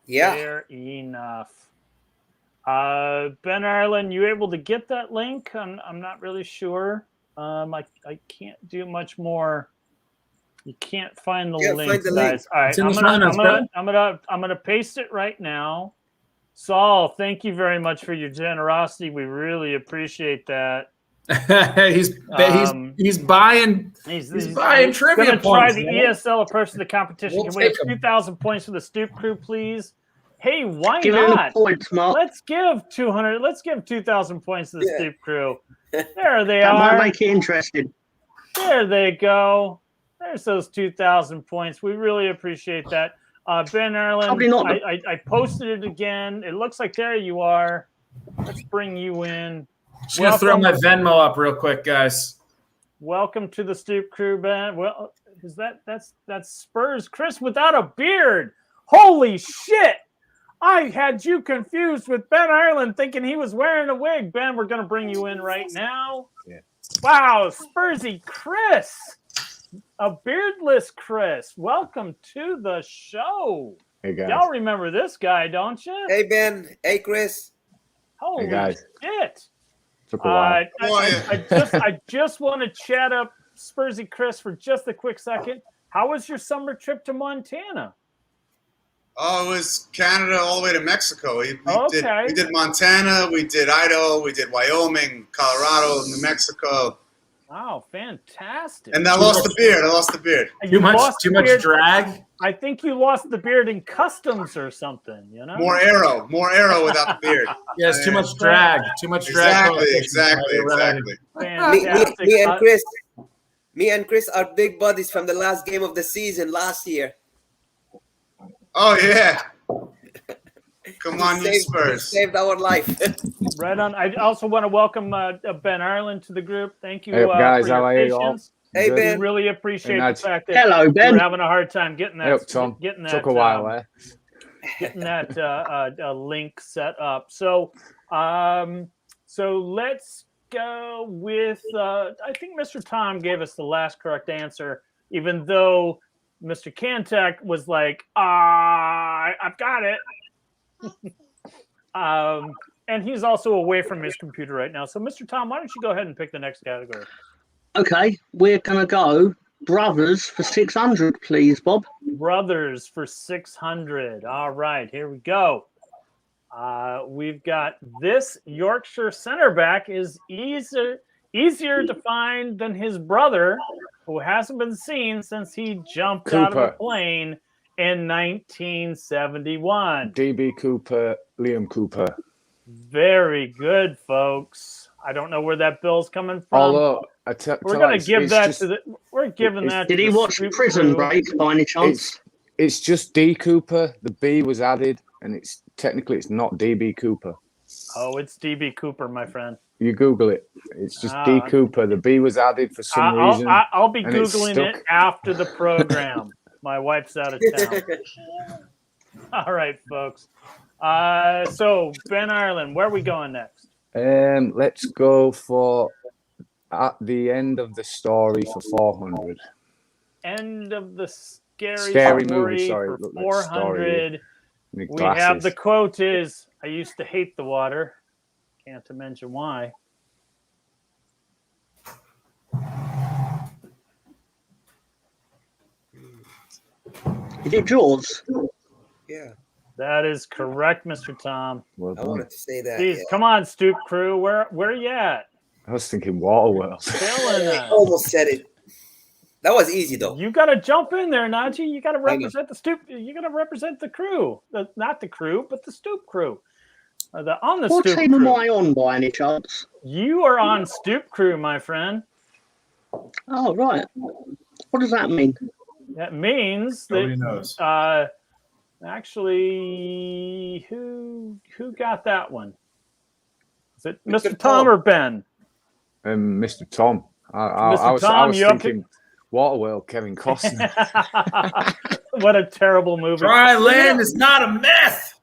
Yeah. Fair enough. Ben Ireland, you able to get that link? I'm not really sure. I can't do much more. You can't find the link, guys. All right, I'm gonna paste it right now. Saul, thank you very much for your generosity. We really appreciate that. he's buying trivia gonna points. Try the ESL approach to the competition. Can we have 2,000 points for the Stoop crew, please? Hey, why not? Points, Mark. Let's give 200. Let's give 2,000 points to the Stoop crew. There they are. That might make it interesting. There they go. There's those 2,000 points. We really appreciate that. Ben Ireland, I posted it again. It looks like there you are. Let's bring you in. Just gonna throw my Venmo up real quick, guys. Welcome to the Stoop crew, Ben. Well, is that's Spurs Chris without a beard? Holy shit! I had you confused with Ben Ireland, thinking he was wearing a wig. Ben, we're gonna bring you in right now. Yeah. Wow, Spursy Chris, a beardless Chris. Welcome to the show. Hey guys. Y'all remember this guy, don't you? Hey Ben. Hey Chris. Holy hey guys. shit! Took a while. I just want to chat up Spursy Chris for just a quick second. How was your summer trip to Montana? Oh, it was Canada all the way to Mexico. We Okay. did Montana, we did Idaho, we did Wyoming, Colorado, New Mexico. Wow, fantastic! And I lost the beard. Too much drag. I think you lost the beard in customs or something. You know, More arrow without the beard. Yes, too much drag. Too much drag. Exactly. fantastic. Me and Chris are big buddies from the last game of the season last year. Oh yeah. Come on, you Spurs. Saved our life. Right on. I also want to welcome Ben Ireland to the group. Thank you, Hey guys, for your how are you all? patience. Hey Good? Ben. We really appreciate the fact that Hello, Ben. we're having a hard time getting that. Hey, Tom. Getting that. Took a while, eh? Getting that link set up. So let's go with. I think Mr. Tom gave us the last correct answer, even though Mr. Kantek was like, I've got it. And he's also away from his computer right now. So, Mr. Tom, why don't you go ahead and pick the next category? Okay, we're going to go brothers for 600, please, Bob. Brothers for 600. All right, here we go. We've got this Yorkshire center back is easier to find than his brother, who hasn't been seen since he jumped out of a plane in 1971. DB Cooper, Liam Cooper. Very good, folks. I don't know where that bill's coming from. We're gonna give that to the. We're giving that. Did he watch Prison Break by any chance? It's just D Cooper. The B was added, and it's not DB Cooper. Oh, it's DB Cooper, my friend. You Google it. It's just D Cooper. The B was added for some reason. I'll be Googling it after the program. My wife's out of town. All right, folks. So Ben Ireland, where are we going next? Let's go for at the end of the story for 400. End of the scary movie. Sorry, for 400. We have the quote is, "I used to hate the water. Can't mention why." Is it Jaws? Yeah. That is correct, Mr. Tom. Well I wanted to say that. Jeez, come on, Stoop crew. Where are you at? I was thinking Waterworld. Almost said it. That was easy though. You got to jump in there, Najee. You got to represent the Stoop. You got to represent the crew. Not the crew, but the Stoop crew. What team am I on by any chance? You are on Stoop crew, my friend. Oh, right. What does that mean? That means Nobody that knows. Actually, who got that one? Is it Mr. Mr. Tom or Ben? Mr. Tom. I was thinking Waterworld, Kevin Costner. What a terrible movie. Dry land is not a myth.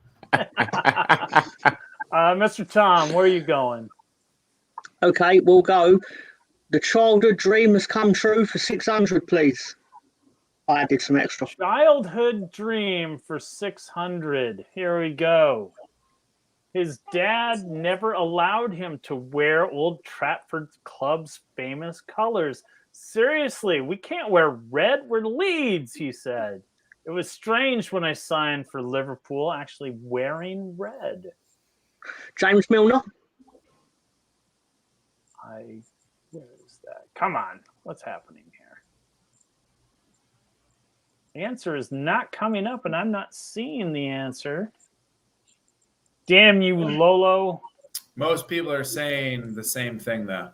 Mr. Tom, where are you going? Okay, we'll go. The childhood dream has come true for 600, please. I did some extra. Childhood dream for 600. Here we go. His dad never allowed him to wear Old Trafford Club's famous colors. Seriously, we can't wear red. We're Leeds, he said. It was strange when I signed for Liverpool actually wearing red. James Milner? Where is that? Come on. What's happening here? The answer is not coming up, and I'm not seeing the answer. Damn you, Lolo. Most people are saying the same thing, though.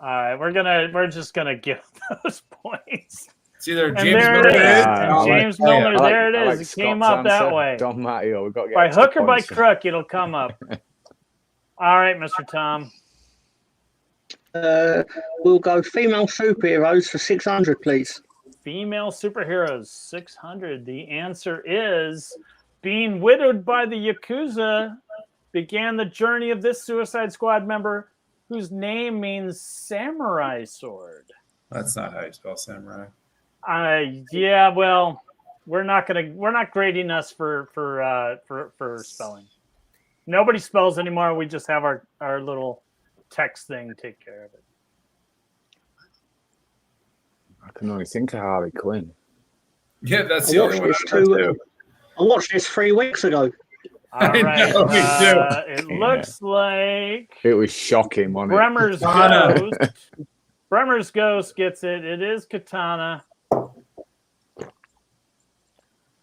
All right, we're just gonna give those points. It's either And James there Milner. it is. And James Milner, there it is. It Scott came up that Sansa, way. Don Matteo. We've got to get By extra hook or by points. crook, it'll come up. All right, Mr. Tom. We'll go female superheroes for 600, please. Female superheroes, 600. The answer is being widowed by the Yakuza began the journey of this Suicide Squad member whose name means samurai sword. That's not how you spell samurai. Yeah, well, we're not grading us for spelling. Nobody spells anymore. We just have our little text thing take care of it. I can only think of Harley Quinn. Yeah, that's the only one. I watched this 3 weeks ago. All right. know, me too. It looks like It was shocking, wasn't it? Bremer's Ghost. Bremer's Ghost gets it. It is Katana.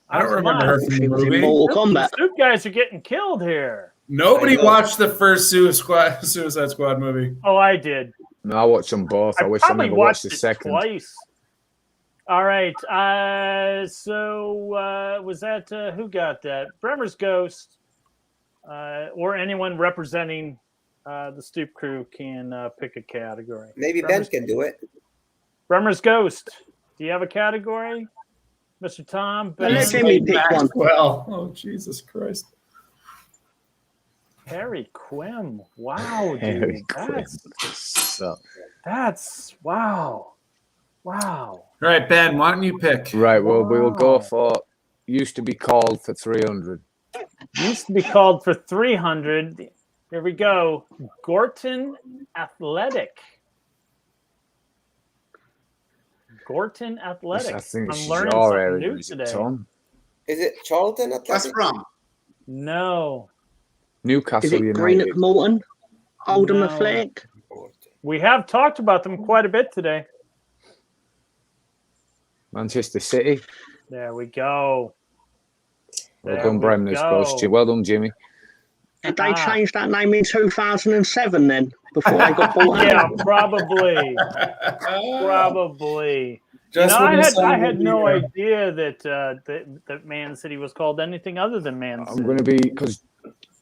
I don't remember her from the movie. Mortal Kombat. Stoop guys are getting killed here. Nobody watched the first Suicide Squad movie. Oh, I did. No, I watched them both. I wish I probably never watched the it second. twice. All right. So was that who got that? Bremer's Ghost, or anyone representing the Stoop crew can pick a category. Maybe Ben can do it. Bremer's Ghost. Do you have a category, Mr. Tom? Let Jimmy pick one. Well, oh Jesus Christ. Harry Quim. Wow, dude. Harry Quinn. That's wow. Wow. All right, Ben, why don't you pick? Right, well, we will go for used to be called for 300. Used to be called for 300. Here we go. Gorton Athletic. Gorton Athletic. I think it's I'm learning your something area, new is it, today. Tom? Is it Charlton Athletic? West Brom. No. Newcastle Is it United. Greenock Morton? Oldham No. Athletic? We have talked about them quite a bit today. Manchester City. There we go. Well There done, we Bremner's go. Ghost. Well done, Jimmy. Did they change that name in 2007 then? Before they got bought out? Yeah, probably. Probably. Just I when you said I it had would be no there. idea that Man City was called anything other than Man City. I'm going to be, because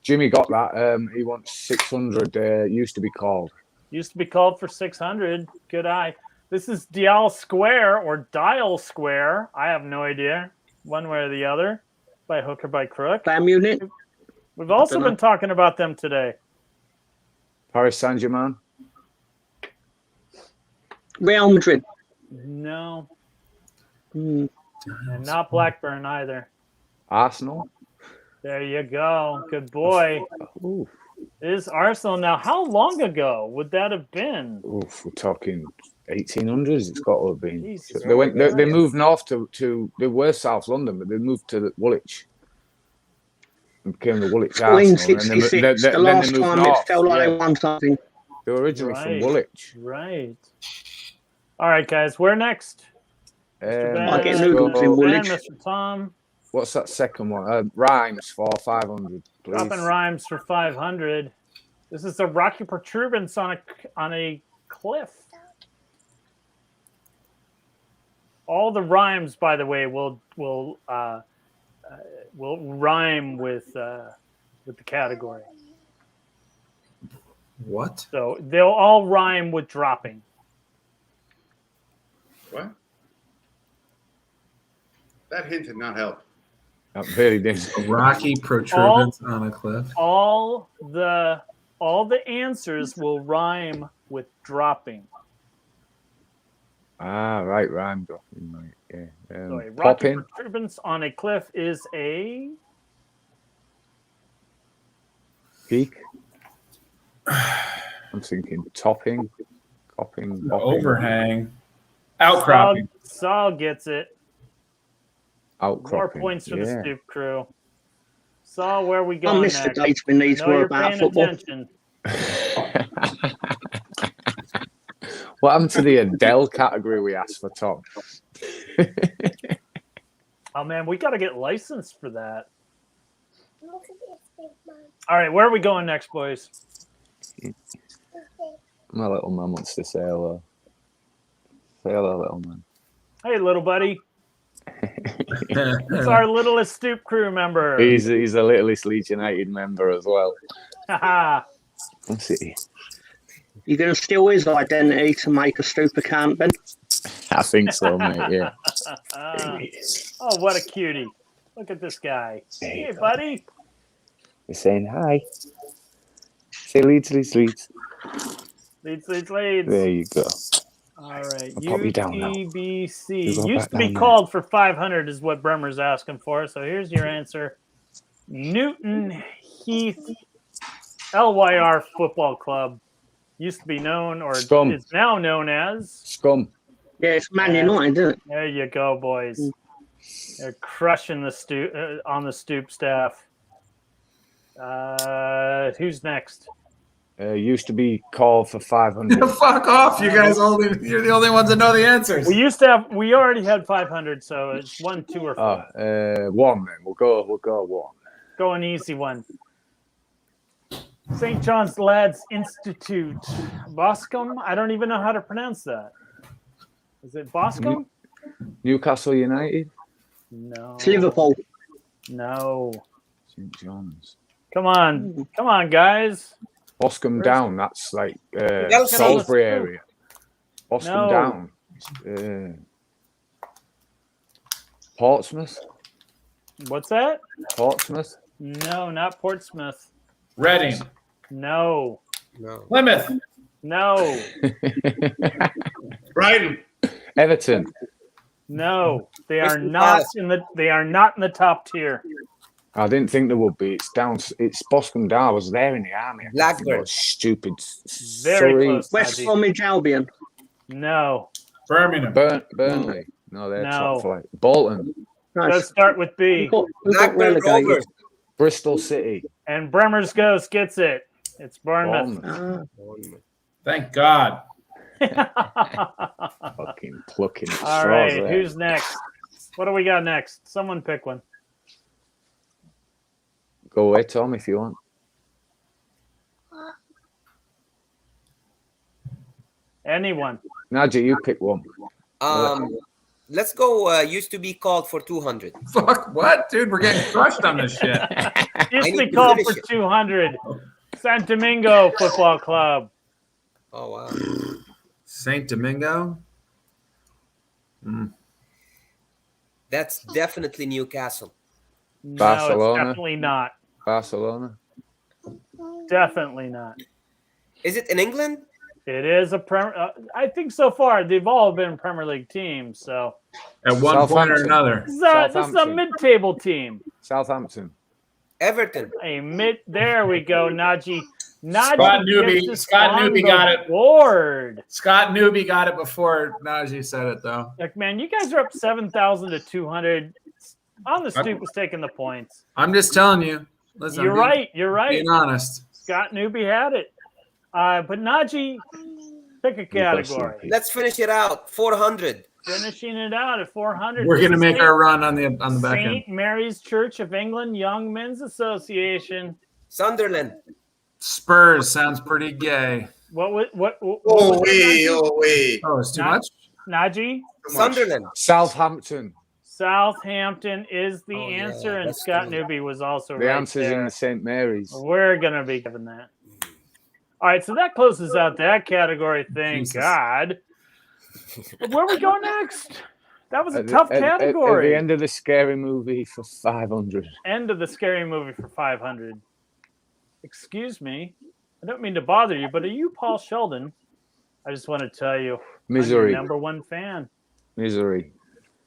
Jimmy got that. He wants 600. Used to be called. Used to be called for 600. Good eye. This is Dial Square or Dial Square. I have no idea, one way or the other, by hook or by crook. Bayern Munich? We've also been talking about them today. Paris Saint-Germain. Real Madrid? No. And not Blackburn either. Arsenal. There you go. Good boy. Ooh. It is Arsenal. Now, how long ago would that have been? Oof, we're talking 1800s. It's got to have been. Jesus They went. They Christ. moved north to. They were South London, but they moved to Woolwich. And became the Woolwich Arsenal. 1966, the last time it felt like they won something. They were originally from Right. Woolwich. Right. All right, guys. Where next? Mr. Ben, I get noodles in Mr. Ben, Woolwich. Mr. Tom. What's that second one? Rhymes for 500, please. Dropping rhymes for 500. This is the rocky protuberance on a cliff. All the rhymes, by the way, will rhyme with the category. What? So they'll all rhyme with dropping. What? That hint did not help. That very did. A rocky protuberance on a cliff. All the answers will rhyme with dropping. Ah, right, rhyme dropping. Right, yeah. So a rocky Popping. protuberance on a cliff is a Peak. I'm thinking topping, copping, bopping. Overhang. Outcropping. Saul gets it. Outcropping. More points for the yeah. Stoop crew. Saul, where are we I going missed the next? dates when these I know were you're about paying football. attention. What happened to the Adele category we asked for, Tom? Oh man, we got to get licensed for that. All right, where are we going next, boys? My little man wants to say hello. Say hello, little man. Hey, little buddy. It's our littlest Stoop crew member. He's the littlest Leeds United member as well. Haha. Let's see. You're going to steal his identity to make a Stoop account, Ben? I think so, mate. Yeah. Oh, what a cutie. Look at this guy. There you Hey, go. buddy. You're saying hi. Say Leeds, Leeds, Leeds. Leeds. There you go. All right. I'll pop you down now. UTBC. You go Used back to be down there. called for 500 is what Bremner's asking for. So here's your answer. Newton Heath LYR Football Club. Used to be known, or Scum. is now known as. Scum. Yeah, it's Man United, isn't it? There you go, boys. They're crushing the Stoop on the Stoop staff. Who's next? Used to be called for 500. Fuck off, you guys! You're the only ones that know the answers. We already had 500, so it's 1, 2, or 4. One then. We'll go one. Go an easy one. St. John's Lads Institute. Boscombe? I don't even know how to pronounce that. Is it Boscombe? Newcastle United. No. It's Liverpool. No. St. John's. Come on, guys. Boscombe Down. That's like Kjellstrand. Salisbury area. Boscombe No. Down. Portsmouth. What's that? Portsmouth. No, not Portsmouth. Reading. No. No. Plymouth. No. Brighton. Everton. No. They are Crystal not Palace. they are not in the top tier. I didn't think there would be. It's down. It's Boscombe Down. I was there in the army. I Blackburn. think it was stupid. Very Surrey. close. West Najee. Bromwich Albion. No. Birmingham. Burnley. No, they're No. top flight. Bolton. No, Let's start with B. we got Blackburn relegated. Rovers. Bristol City. And Bremer's Ghost gets it. It's Bournemouth. Bournemouth. Thank God. Fucking plucking at All straws right, there. who's next? What do we got next? Someone pick one. Go away, Tom, if you want. Anyone. Naji, you pick one. Let's go. Used to be called for 200. Fuck what, dude? We're getting crushed on this shit. Used to be called for 200. San Domingo Football Club. Oh wow. Saint Domingo. That's definitely Newcastle. No, Barcelona. it's definitely not. Barcelona. Definitely not. Is it in England? It is a I think so far they've all been Premier League teams. So At one point or another. this is a mid-table team. Southampton. Everton. There we go, Naji. Scott Newby got it. Board. Scott Newby got it before Najee said it, though. Like, man, you guys are up 7,000 to 200. On the Stoop was taking the points. I'm just telling you. Listen, You're right. Being honest. Scott Newby had it. But Naji, pick a category. Let's finish it out. 400. Finishing it out at 400. We're gonna make our run on the back end. St. Mary's Church of England Young Men's Association. Sunderland. Spurs sounds pretty gay. What was Oh, it, Oh, it's too much? Naji? Sunderland. Southampton. Southampton is the answer, and Scott Newby was also The answer's in the St. Mary's. We're going to be given that. All right, so that closes out that category. Thank God. Where we go next? That was a tough category. At the end of the scary movie for 500. End of the scary movie for 500. Excuse me. I don't mean to bother you, but are you Paul Sheldon? I just want to tell you, Misery. I'm your #1 fan. Misery.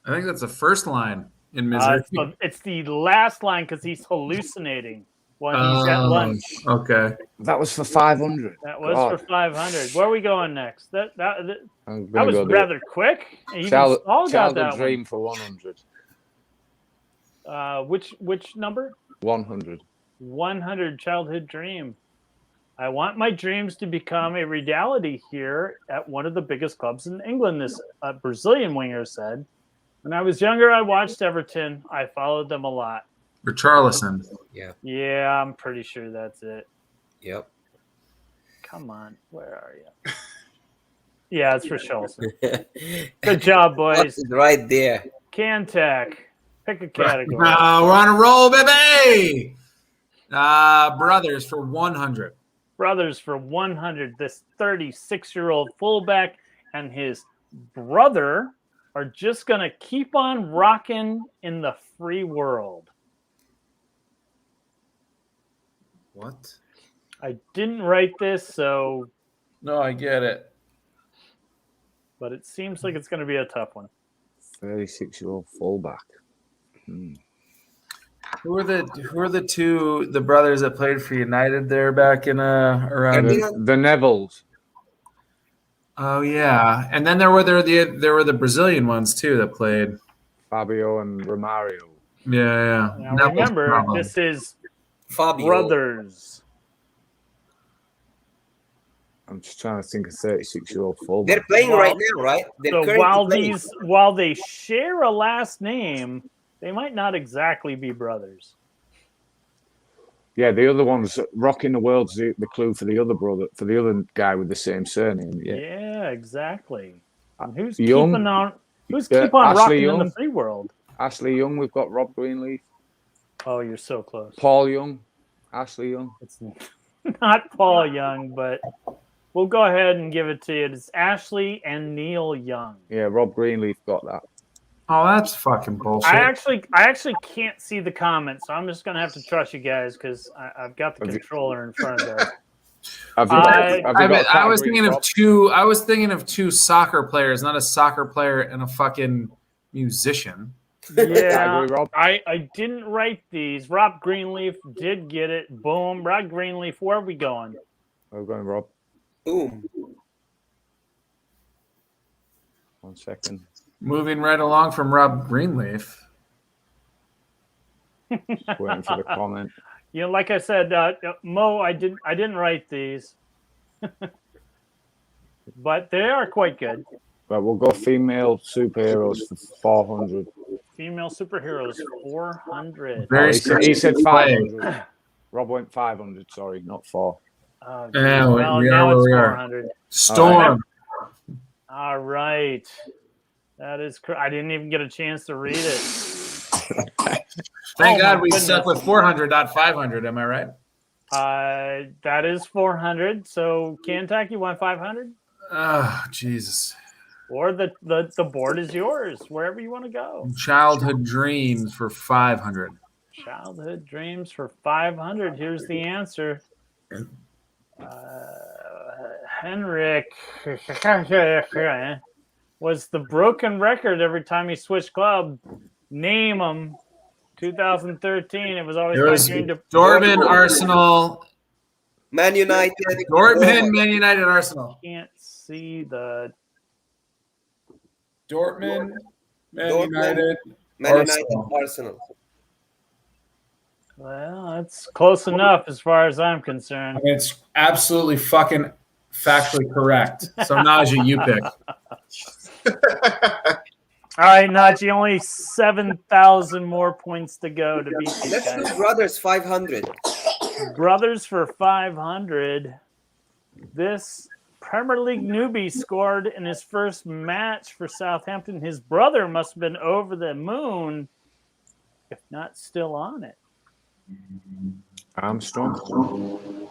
I think that's the first line in Misery. It's the last line because he's hallucinating when he's at lunch. Okay. That was for 500. That was for 500. Where are we going next? That was rather quick. Childhood Dream for 100. Which number? 100. 100 Childhood Dream. I want my dreams to become a reality here at one of the biggest clubs in England, this Brazilian winger said. When I was younger, I watched Everton. I followed them a lot. Richarlison. Yeah, I'm pretty sure that's it. Yep. Come on. Where are you? Yeah, it's Richarlison. Good job, boys. Right there. Cantac. Pick a category. We're on a roll, baby! Brothers for 100. Brothers for 100. This 36-year-old fullback and his brother are just going to keep on rocking in the free world. What? I didn't write this, so... No, I get it. But it seems like it's going to be a tough one. 36-year-old fullback. Who are the brothers that played for United there back in around the Nevilles? Oh yeah, and then there were the Brazilian ones too that played. Fabio and Romario. Yeah. Now remember, this is Fabio. Brothers. I'm just trying to think of 36-year-old fullback. They're playing right now, right? So while they share a last name, they might not exactly be brothers. Yeah, the other one's rocking the world's the clue for the other brother, for the other guy with the same surname. Yeah, exactly. And who's Young, keeping on rocking Young, in the free world? Ashley Young, we've got Rob Greenleaf. Oh, you're so close. Paul Young, Ashley Young. It's not Paul Young, but we'll go ahead and give it to you. It's Ashley and Neil Young. Yeah, Rob Greenleaf got that. Oh, that's fucking bullshit. I actually can't see the comments, so I'm just gonna have to trust you guys because I've got the controller in front of there. I was thinking of two soccer players, not a soccer player and a fucking musician. Yeah, I didn't write these. Rob Greenleaf did get it. Boom. Rob Greenleaf, where are we going? We're going Rob. Boom. 1 second. Moving right along from Rob Greenleaf. Just waiting for the comment. You know, like I said, Mo, I didn't write these, but they are quite good. But we'll go female superheroes for 400. Female superheroes 400. He said 500. Rob went 500. Sorry, not 4. Now it's 400. Storm. All right. That is correct. I didn't even get a chance to read it. Thank God my we goodness. stuck with 400, not 500. Am I right? That is 400. So, Kantak, you want 500? Oh, Jesus. Or the board is yours, wherever you want to go. Childhood dreams for 500. Childhood dreams for 500. Here's the answer. Henrik was the broken record every time he switched club. Name him. 2013. It was always There was my dream to Dortmund, Arsenal. Man United. Dortmund, Man United, Arsenal. Can't see the Dortmund, Man Dortmund, United, Man Arsenal. United, Arsenal. Well, that's close enough as far as I'm concerned. I mean, it's absolutely fucking factually correct. So Najee, you pick. All right, Najee, only 7,000 more points to go to beat these Let's guys. do brothers 500. Brothers for 500. This Premier League newbie scored in his first match for Southampton. His brother must have been over the moon, if not still on it. Armstrong.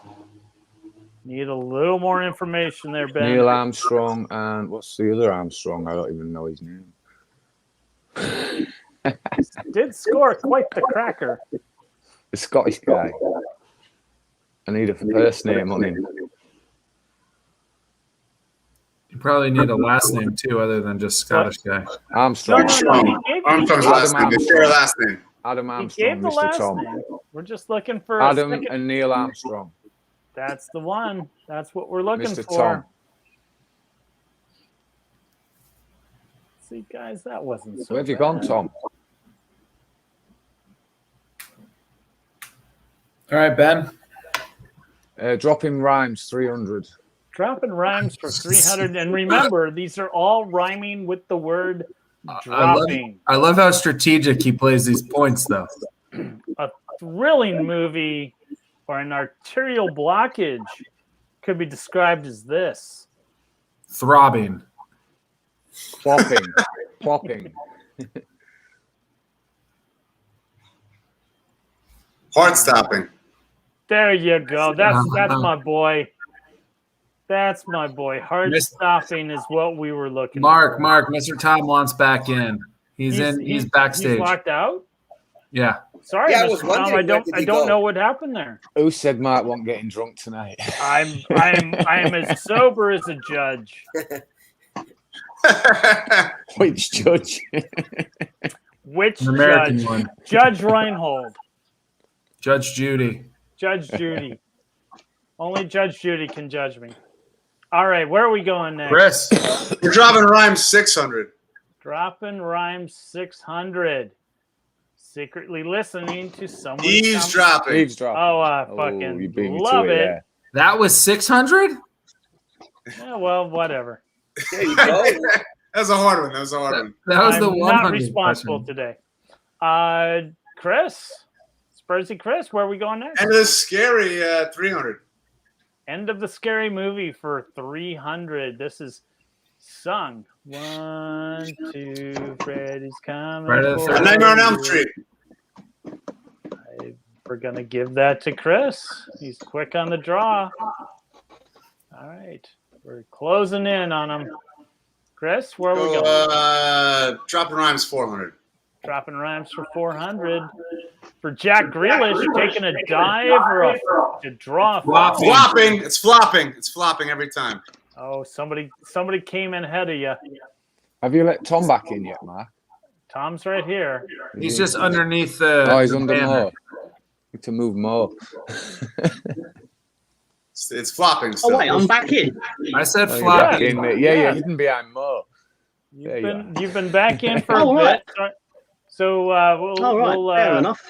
Need a little more information there, Ben. Neil Armstrong, and what's the other Armstrong? I don't even know his name. Did score quite the cracker. The Scottish guy. I need a first name on him. You probably need a last name too, other than just Scottish guy. Armstrong. Armstrong's last name. They share a last name. Adam He Armstrong, gave the Mr. last Tom. name. We're just looking for Adam a second. and Neil Armstrong. That's the one. That's what we're looking Mr. for. Tom. See, guys, that wasn't so Where have you bad. gone, Tom? All right, Ben. Dropping rhymes, 300. Dropping rhymes for 300. And remember, these are all rhyming with the word I dropping. love how strategic he plays these points, though. A thrilling movie or an arterial blockage could be described as this. Throbbing. Plopping. Plopping. Heart stopping. There you go. That's my boy. That's my boy. Heart stopping is what we were looking for. Mark, Mr. Tom wants back in. He's backstage. He's locked out? Yeah. Sorry, Yeah, I was Mr. Tom. wondering I where did he don't go? know what happened there. Who said Mark wasn't getting drunk tonight? I am as sober as a judge. Which judge? Which An American judge? one. Judge Reinhold. Judge Judy. Judge Judy. Only Judge Judy can judge me. All right, where are we going next? Chris. We're dropping rhymes 600. Dropping rhymes 600. Secretly listening to someone. Eavesdropping. Eavesdropping. Oh, I Oh, fucking you beat me love to it. it. Yeah. That was 600? Yeah, well, whatever. There you go. That's a hard one. That was a hard one. That was the I'm 100 not responsible question. today. Chris, Spursy Chris, where are we going next? And the scary 300. End of the scary movie for 300. This is sung. 1, 2, Freddy's coming. Friday the for A Nightmare on you. Elm Street. We're going to give that to Chris. He's quick on the draw. All right. We're closing in on him. Chris, where are we going? Dropping rhymes 400. Dropping rhymes for 400. For Jack Grealish, taking a dive or to draw. Flopping. It's flopping. It's flopping every time. Oh, somebody came in ahead of you. Have you let Tom back in yet, Mark? Tom's right here. He's just underneath the. Oh, he's the under banner. more. Need to move more. It's flopping. Oh, Still. wait, I'm back in. I said Oh, you're flop. back in there. Yeah, you're hidden behind more. There you You've been back in for Oh, a right. bit. So we'll, All right, we'll fair enough.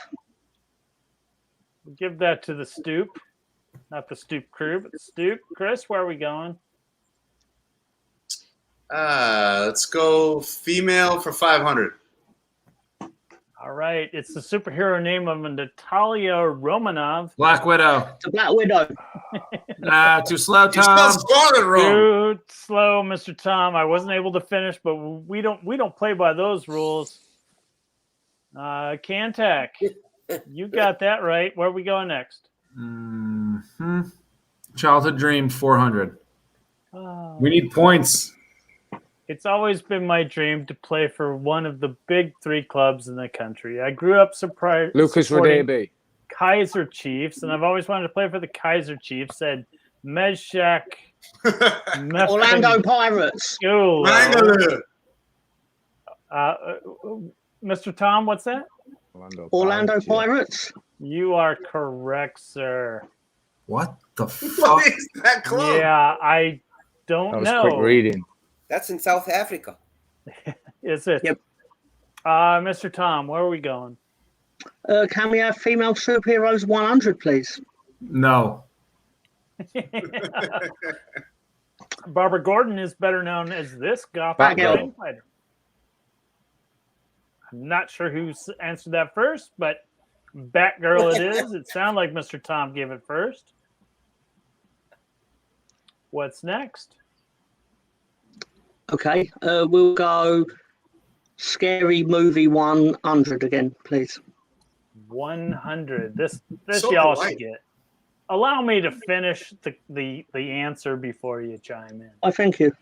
give that to the Stoop. Not the Stoop crew, but the Stoop. Chris, where are we going? Let's go female for 500. All right. It's the superhero name of Natalia Romanov. Black Widow. It's a Black Widow. Too slow, You spelled Tom. Scarlet wrong. Too slow, Mr. Tom. I wasn't able to finish, but we don't play by those rules. Cantac, you got that right. Where are we going next? Childhood Dream 400. Oh. We need points. It's always been my dream to play for one of the big 3 clubs in the country. I grew up supporting Kaiser Chiefs, and I've always wanted to play for the Kaiser Chiefs. Said Meshach. Orlando Pirates. Mr. Tom, what's that? Orlando Pirates. You are correct, sir. What the fuck? What is that club? Yeah, I don't know. Quick reading. That's in South Africa. Is it? Yep. Mr. Tom, where are we going? Can we have female superheroes 100, please? No. Barbara Gordon is better known as this Gothic Batgirl. fighter. I'm not sure who answered that first, but Batgirl it is. It sounded like Mr. Tom gave it first. What's next? Okay, we'll go Scary Movie 100 again, please. 100. This So y'all polite. should get. Allow me to finish the answer before you chime in. I thank you.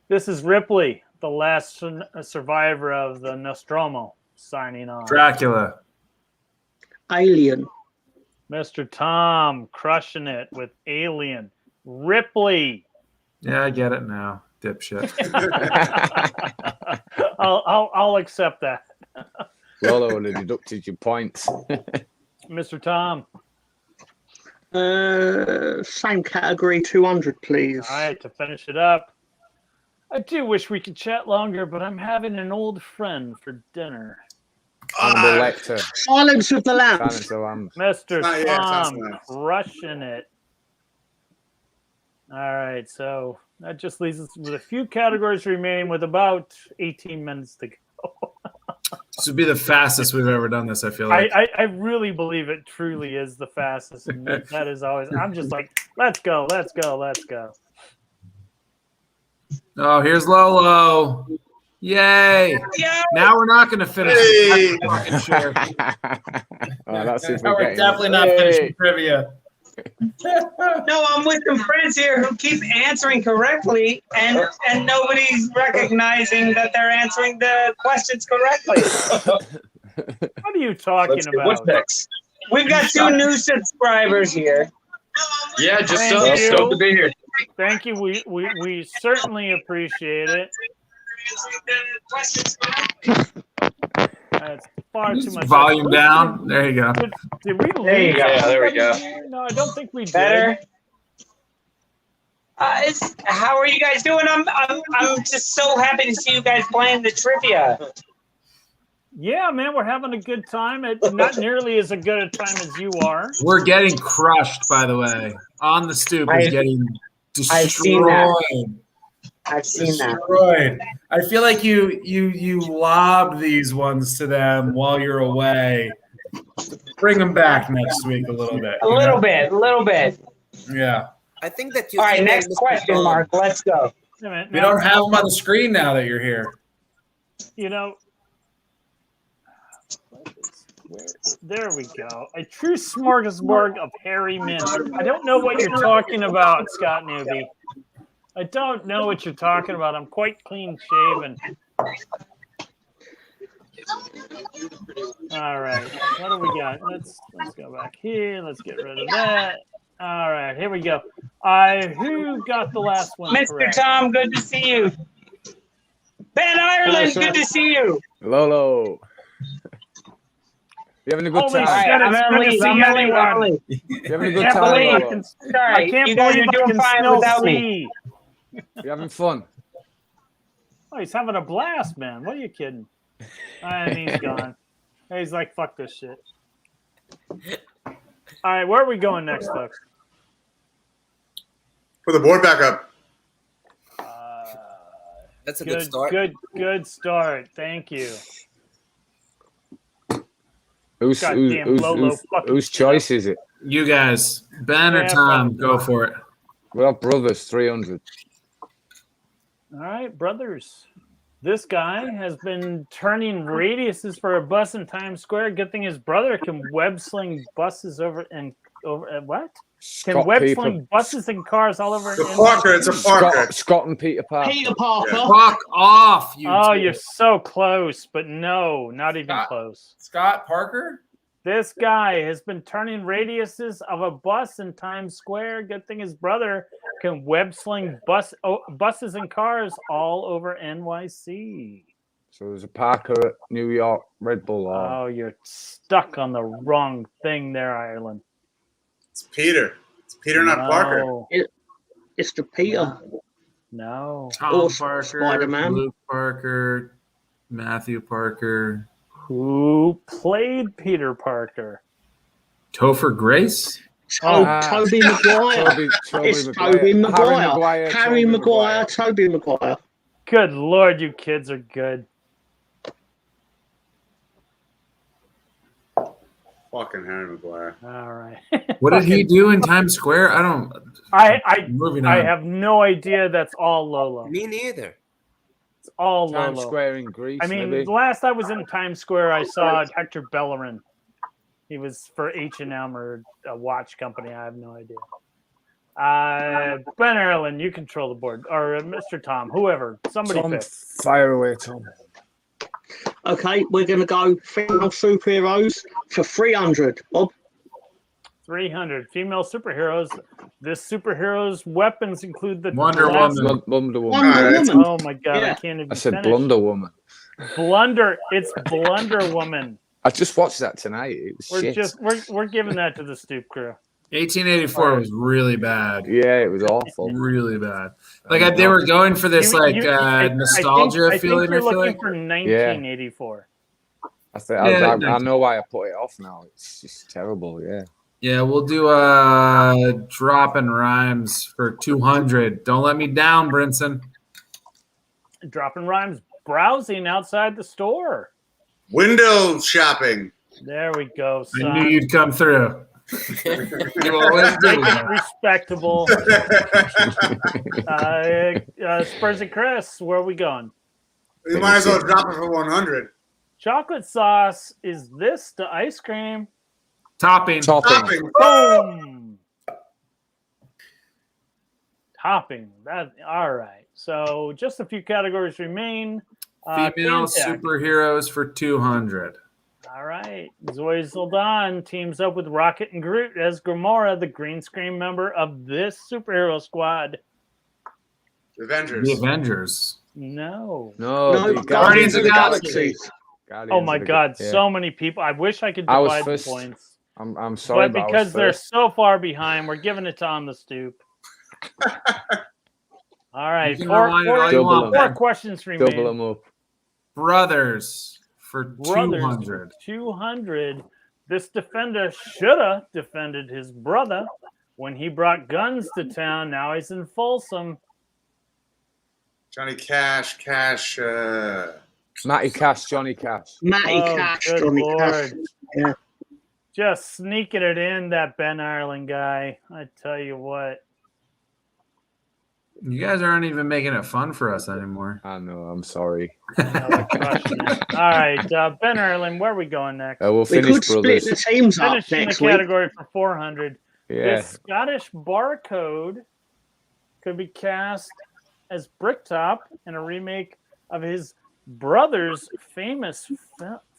This is Ripley, the last survivor of the Nostromo, signing on. Dracula. Alien. Mr. Tom crushing it with Alien. Ripley. Yeah, I get it now. Dipshit. I'll accept that. Lolo would have deducted your points. Mr. Tom. Same category, 200, please. All right, to finish it up. I do wish we could chat longer, but I'm having an old friend for dinner. Hannibal Lecter. Silence of the Lambs. Silence of the Lambs. Mr. Oh, yeah, Tom sounds nice. crushing it. All right, so that just leaves us with a few categories remaining with about 18 minutes to go. This would be the fastest we've ever done this, I feel like. I really believe it truly is the fastest. And that is always, I'm just like, let's go, let's go, let's go. Oh, here's Lolo. Yay. Now we're not going to finish. Hey. I'm fucking sure. Oh, that's if Now we're getting- definitely not Hey. finishing trivia. No, I'm with some friends here who keep answering correctly, and nobody's recognizing that they're answering the questions correctly. What are you talking about? What's next? We've got 2 new subscribers here. Yeah, just Thank so you. stoked to be here. Thank you. We certainly appreciate it. That's far too much. Volume down. There you go. Did we There you lose go. Yeah, there we somebody go. here? No, I don't think we did. Better. How are you guys doing? I'm just so happy to see you guys playing the trivia. Yeah, man, we're having a good time. Not nearly as good a time as you are. We're getting crushed, by the way. On the Stoop is getting destroyed. I've seen that. I've seen that. Destroyed. I feel like you lob these ones to them while you're away. Bring them back next week a little bit. A little bit. Yeah. I think that you. All right, emailed next Mr. question, Tom. Mark. Let's go. Wait a minute, We now, don't have them on the screen now that you're here. You know, there we go. A true smorgasbord of hairy men. I don't know what you're talking about, Scott Newby. I don't know what you're talking about. I'm quite clean shaven. All right, what do we got? Let's go back here. Let's get rid of that. All right, here we go. Who got the last one? Mr. Correct? Tom, good to see you. Ben Ireland, sir. good to see you. Lolo. You having a good Holy time? shit, I'm it's gonna good to leave. see I'm gonna leave. anyone. You having a good Can't time? believe I Lolo? can, I Sorry, can't you guys believe are I doing can fine still without me. see. You having fun? Oh, he's having a blast, man. What are you kidding? And he's gone. He's like, fuck this shit. All right, where are we going next, folks? Put the board back up. That's a good start. Good start. Thank you. Whose Goddamn Lolo fucking whose choice is it? You guys, Ben or Yeah, Tom, fucking go Tom. for it. Well, brothers, 300. All right, brothers. This guy has been turning radiuses for a bus in Times Square. Good thing his brother can web sling buses over what? Can web sling buses and cars all over. It's a Parker. It's a Parker. Scott and Peter Parker. Peter Parker. Yeah. Fuck off, you Oh, two. you're so close, but no, not even Scott. close. Scott Parker? This guy has been turning radiuses of a bus in Times Square. Good thing his brother can web sling buses and cars all over NYC. So there's a Parker at New York Red Bull. Oh, you're stuck on the wrong thing there, Ireland. It's Peter. It's Peter, not Parker. It's the Peter. No. Tom Or Parker, Spider-Man. Luke Parker, Matthew Parker. Who played Peter Parker? Topher Grace? Toby Maguire. It's Toby Maguire. Harry Maguire, Toby Maguire. Good Lord, you kids are good. Fucking Harry Maguire. All right. What did he do in Times Square? I don't. I have no idea. That's all Lolo. Me neither. It's all Times Lolo. Square in Greece. I mean, maybe. last I was in Times Square, I saw Hector Bellerin. He was for H&M or a watch company. I have no idea. Ben Erlin, you control the board. Or Mr. Tom, whoever. Somebody Tom, pick. fire away, Tom. Okay, we're going to go female superheroes for 300. Bob? 300 female superheroes. This superhero's weapons include the Wonder classic- Woman. Wonder Woman. Wonder Woman. Oh my god, Yeah. I can't even I said finish. Blunder Woman. Blunder. It's Blunder Woman. I just watched that tonight. It was shit. We're giving that to the Stoop crew. 1884 was really bad. Yeah, it was awful. Really bad. Like they were going for this nostalgia I feeling. think you're I feel looking like for 1984. I know why I put it off now. It's just terrible. Yeah. Yeah, we'll do dropping rhymes for 200. Don't let me down, Brinson. Dropping rhymes, browsing outside the store. Window shopping. There we go, son. I knew you'd come through. You always do. Make it respectable. Spurs and Chris, where are we going? You might as well drop it for 100. Chocolate sauce. Is this the ice cream? Topping. Boom. Topping. That all right. So just a few categories remain. Female Cantech. superheroes for 200. All right. Zoe Zoldan teams up with Rocket and Groot as Gamora, the green screen member of this superhero squad. Avengers. The Avengers. No. No, Guardians of the Galaxy. Oh my God, so many people. I wish I could divide the points. I'm sorry, but because they're so far behind, we're giving it to On the Stoop. All right, four questions remain. Double them up. Brothers for 200. 200. This defender should have defended his brother when he brought guns to town. Now he's in Folsom. Johnny Cash. Matty Cash, Johnny Cash. Matty Cash, Johnny Cash. Yeah. Just sneaking it in, that Ben Ireland guy. I tell you what. You guys aren't even making it fun for us anymore. I know. I'm sorry. All right, Ben Ireland, where are we going next? We'll finish, we could split the teams up Finish in the next week. category for 400. Yeah. This Scottish barcode could be cast as Bricktop in a remake of his brother's famous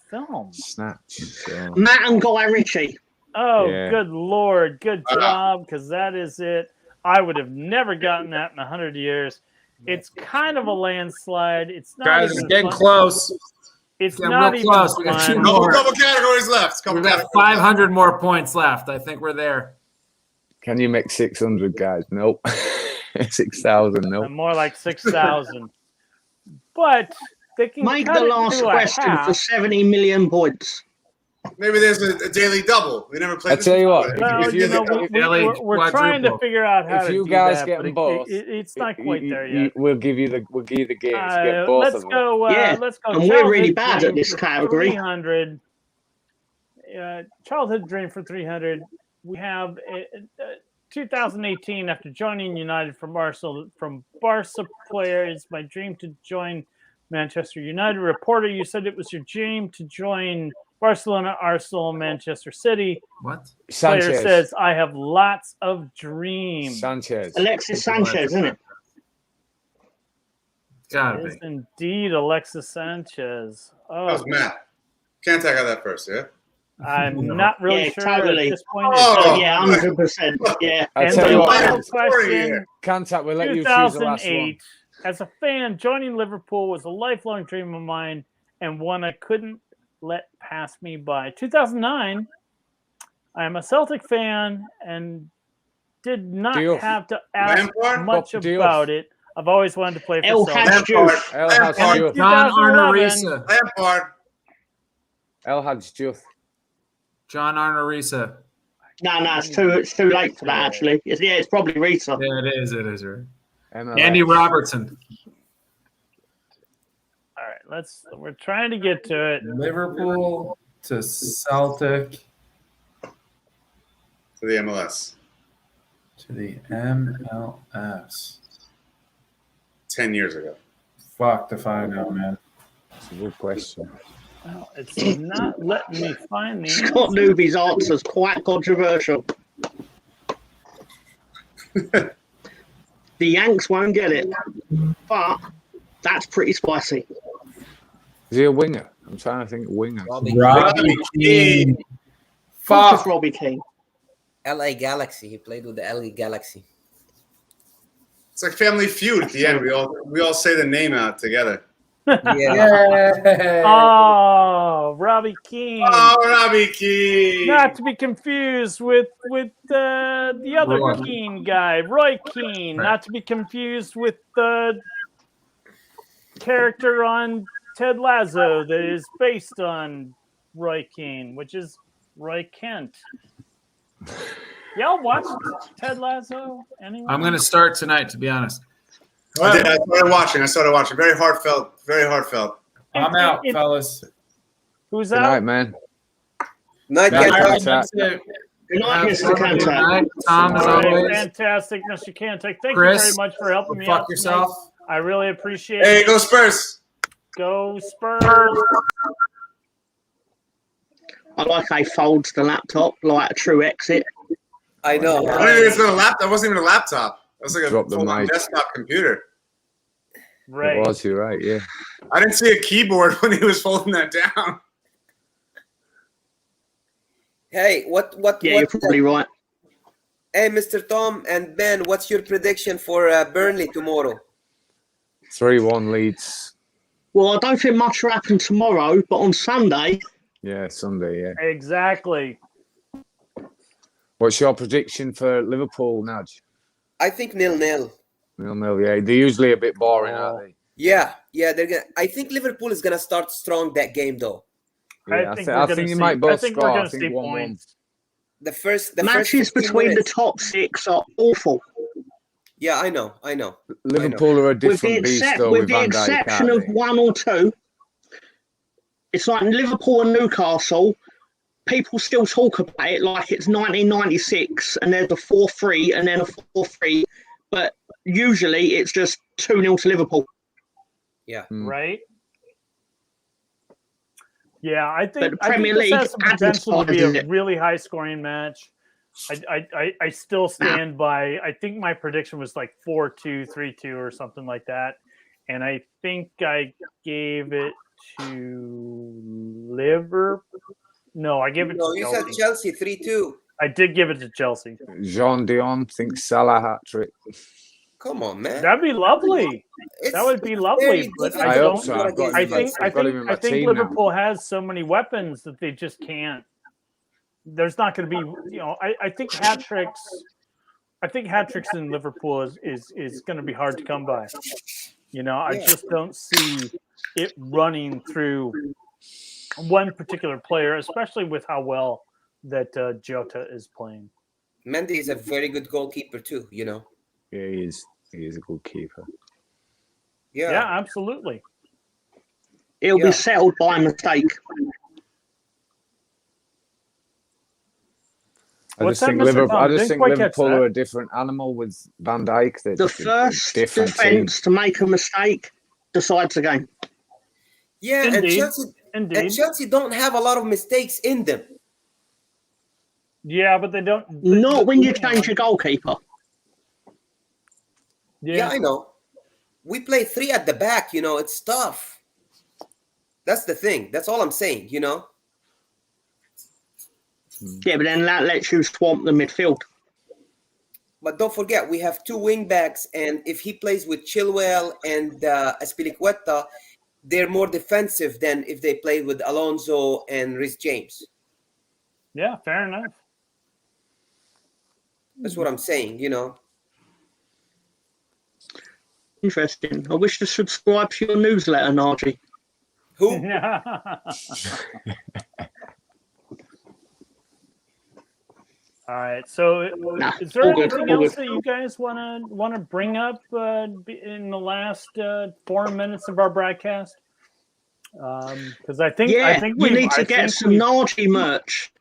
film. Snatch. So. Matt and Guy Ritchie. Oh, yeah. Good Lord. Good job, because that is it. I would have never gotten that in 100 years. It's kind of a landslide. It's not. Guys, it's getting close. It's not even close. We got two more. Couple categories left. We've got 500 more points left. I think we're there. Can you make 600, guys? Nope. 6,000. Nope. More like 6,000. But they can make the last question for 70 million points. Maybe there's a daily double. We never played. I tell you what, we're trying to figure out how if to you do guys that, get them both, it's not quite there yet. We'll give you the games. Get both let's of them. go. Yeah, Let's go. And we're really bad at this category. 300. childhood dream for 300. We have 2018 after joining United from Barca player. It's my dream to join Manchester United. Reporter, you said it was your dream to join Barcelona, Arsenal, Manchester City. What? Player Sanchez. says, I have lots of dreams. Sanchez. Alexis Sanchez, isn't it? Gotta It is be. indeed Alexis Sanchez. That Oh, was Matt. Can't take out that first, yeah? I'm not really Yeah, sure totally. at this point. Oh, Yeah, 100%. Yeah. I'll And tell you the what, final Story question, here. Contact, we'll let you choose the last one. 2008. As a fan, joining Liverpool was a lifelong dream of mine and one I couldn't let pass me by. 2009, I am a Celtic fan and did not Diouf. have to ask Lampard? much Diouf. about it. I've always wanted to play for El Celtic. Hadj Lampard. Diouf. El Hadj Lampard. Diouf. John 2011. Arnorisa. Lampard. El Hadj Diouf. John Arnorisa. No, it's too late for that, actually. It's probably Rita. Yeah, it is. It is, right? MLS. Andy Robertson. All right, we're trying to get to it. Liverpool to Celtic To the MLS. to the MLS. 10 years ago. Fuck if I know, man. That's a good question. Well, it's not letting me find the Scott Newby's answer is quite controversial. The Yanks won't get it, but that's pretty spicy. Is he a winger? I'm trying to think of winger. Robbie Robbie Keane. Just Fuck. Robbie Keane. LA Galaxy. He played with the LA Galaxy. It's like Family Feud at the end. We all say the name out together. Yeah. Yeah. Oh, Robbie Keane. Oh, Robbie Keane. Not to be confused with the other Roy. Keane guy, Roy Keane. Right. Not to be confused with the character on Ted Lasso that is based on Roy Keane, which is Roy Kent. Y'all watched Ted Lasso? Anyone? I'm gonna start tonight, to be honest. I did. I started watching. Very heartfelt. Very heartfelt. I'm out, fellas. Who's Good out? night, man. Night, Night, guys. Contact. That's it. Good night, Have Mr. fun. Good Contact. night, Tom, as All right, always. fantastic, Mr. Kantek. Thank Chris, you very much for helping me Fuck out yourself. tonight. I really appreciate Hey, it. go Spurs. Go Spurs. I like how he folds the laptop like a true exit. I know. I didn't even it's a laptop. That wasn't even a laptop. That was like a Drop the full-on mic. desktop computer. Right. It was, you're right, yeah. I didn't see a keyboard when he was folding that down. Hey, what? Yeah, you're probably right. Hey, Mr. Tom and Ben, what's your prediction for Burnley tomorrow? 3-1 Leeds. Well, I don't think much will happen tomorrow, but on Sunday, Yeah, Sunday, yeah. Exactly. What's your prediction for Liverpool, Nudge? I think 0-0. 0-0, yeah. They're usually a bit boring, aren't they? Yeah, they're gonna. I think Liverpool is gonna start strong that game though. Yeah, I think I think you might both we're score. I gonna think see 1-1. points. The first matches 15 between the minutes. top six are awful. Yeah, I know. Liverpool are a different beast, though, with Van Dijk, exception aren't of they? one or two. It's like Liverpool and Newcastle. People still talk about it like it's 1996 and there's a 4-3 and then a 4-3. But usually it's just 2-0 to Liverpool. Yeah. Right? Yeah, I think, But the Premier I think this has League some potential to be advertising a it. really high scoring match. I still stand by. I think my prediction was like 4-2, 3-2, or something like that. And I think I gave it to Liverpool. No, I gave it No, to you Chelsea. said Chelsea 3-2. I did give it to Chelsea. Jean Dion thinks Salah hat-trick. Come on, man. That'd be lovely. That would be lovely, very but difficult I I hope don't. so. I've got I him in my- think I've got him in my I think team now. Liverpool has so many weapons that they just can't. There's not going to be, I think hat tricks. I think hat tricks in Liverpool is going to be hard to come by. I just don't see it running through one particular player, especially with how well that Jota is playing. Mendy is a very good goalkeeper too. Yeah, he is. He is a good keeper. Yeah, absolutely. It'll be settled by mistake. What's that, think Mr. Tom? I just Didn't think quite catch Liverpool that. are a different animal with Van Dijk. They're The just a first different defence to make a mistake decides the game. Yeah, Indeed. and Chelsea don't have a lot of mistakes in them. Yeah, but they don't. Not when you change your goalkeeper. Yeah, I know. We play 3 at the back, you know, it's tough. That's the thing. That's all I'm saying, you know. Yeah, but then that lets you swamp the midfield. But don't forget, we have 2 wing backs, and if he plays with Chilwell and Azpilicueta, they're more defensive than if they played with Alonso and Reece James. Yeah, fair enough. That's what I'm saying, you know. Interesting. I wish to subscribe to your newsletter, Narji. Who? All right. So, is there anything else that you guys want to bring up in the last 4 minutes of our broadcast? Because I think we need to get some Narji merch.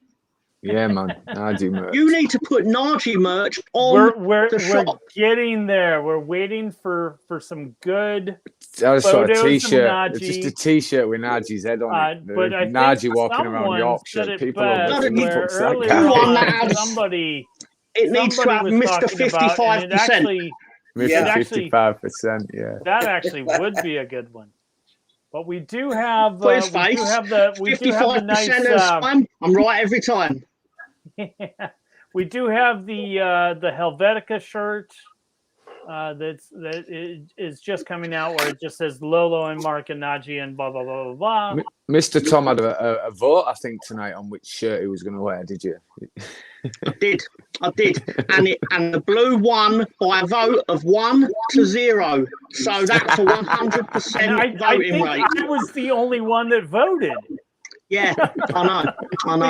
Yeah, man, Narji merch. You need to put Narji merch on the shop. We're getting there. We're waiting for some good. I just saw a photos T-shirt. of It's just a T-shirt with Narji's head on it. But I Narji think walking around Yorkshire. People are somebody. It needs to have Mr. 55%. Mr. 55%. Yeah. That actually would be a good one. But we do have. Put his face. 55% nice, of the time. I'm right every time. We do have the Helvetica shirt that is just coming out, where it just says Lolo and Mark and Naji and blah blah blah blah blah. Mr. Tom had a vote, I think, tonight on which shirt he was going to wear. Did you? I did, and the blue won by a vote of 1-0. So that's a 100% voting rate. I was the only one that voted. Yeah, I know.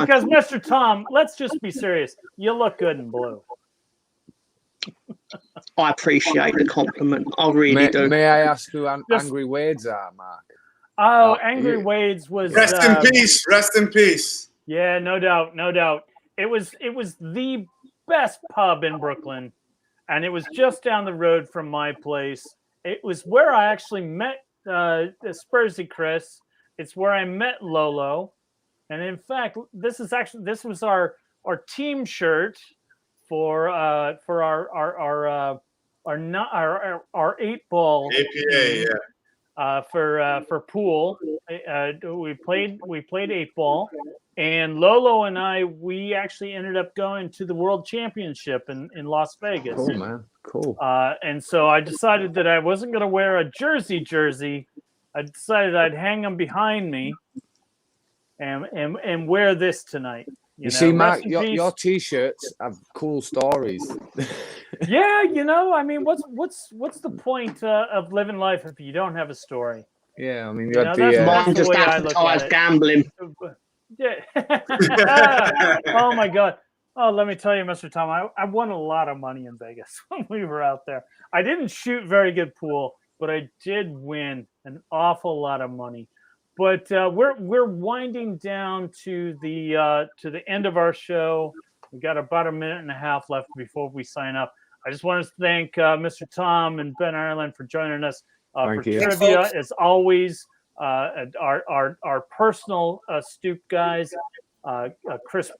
Because Mr. Tom, let's just be serious. You look good in blue. I appreciate the compliment. I really do. May I ask who Angry Wades are, Mark? Oh, Angry Wades was. Rest in peace. Rest in peace. Yeah, no doubt. It was the best pub in Brooklyn, and it was just down the road from my place. It was where I actually met Spursy Chris. It's where I met Lolo, and in fact, this was our team shirt for our 8-ball APA, for pool. We played 8-ball, and Lolo and we actually ended up going to the World Championship in Las Vegas. Cool, man. Cool. And so I decided that I wasn't going to wear a jersey. I decided I'd hang them behind me and wear this tonight. You see, Mark, your T-shirts have cool stories. Yeah, I mean, what's the point of living life if you don't have a story? Yeah, I mean, mine just advertised gambling. Yeah. Oh my God. Oh, let me tell you, Mr. Tom, I won a lot of money in Vegas when we were out there. I didn't shoot very good pool, but I did win an awful lot of money. But we're winding down to the end of our show. We got about a minute and a half left before we sign up. I just want to thank Mr. Tom and Ben Ireland for joining us for trivia, as always. Our personal Stoop guys, Chris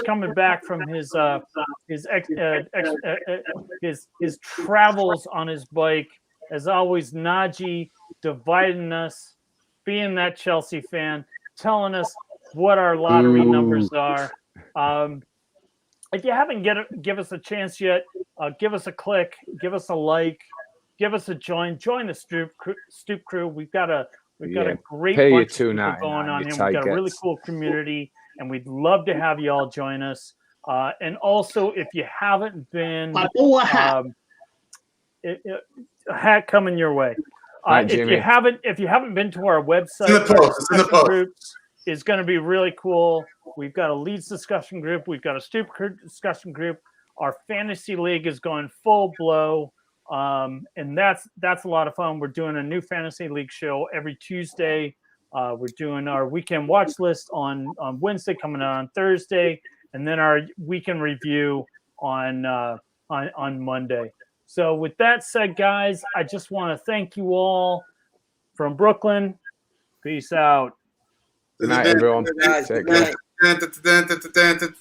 coming back from his travels on his bike. As always, Naji dividing us, being that Chelsea fan, telling us what our lottery numbers are. If you haven't give us a chance yet, give us a click, give us a like, give us a join the Stoop crew. We've got a great bunch of people going on here. We've got a really cool community, and we'd love to have you all join us. And also, if you haven't been, a hat coming your way. If you haven't been to our website, groups is going to be really cool. We've got a Leeds discussion group. We've got a Stoop discussion group. Our fantasy league is going full blow, and that's a lot of fun. We're doing a new fantasy league show every Tuesday. We're doing our weekend watch list on Wednesday, coming out on Thursday, and then our weekend review on Monday. So with that said, guys, I just want to thank you all from Brooklyn. Peace out. Good night, everyone. Guys, good night.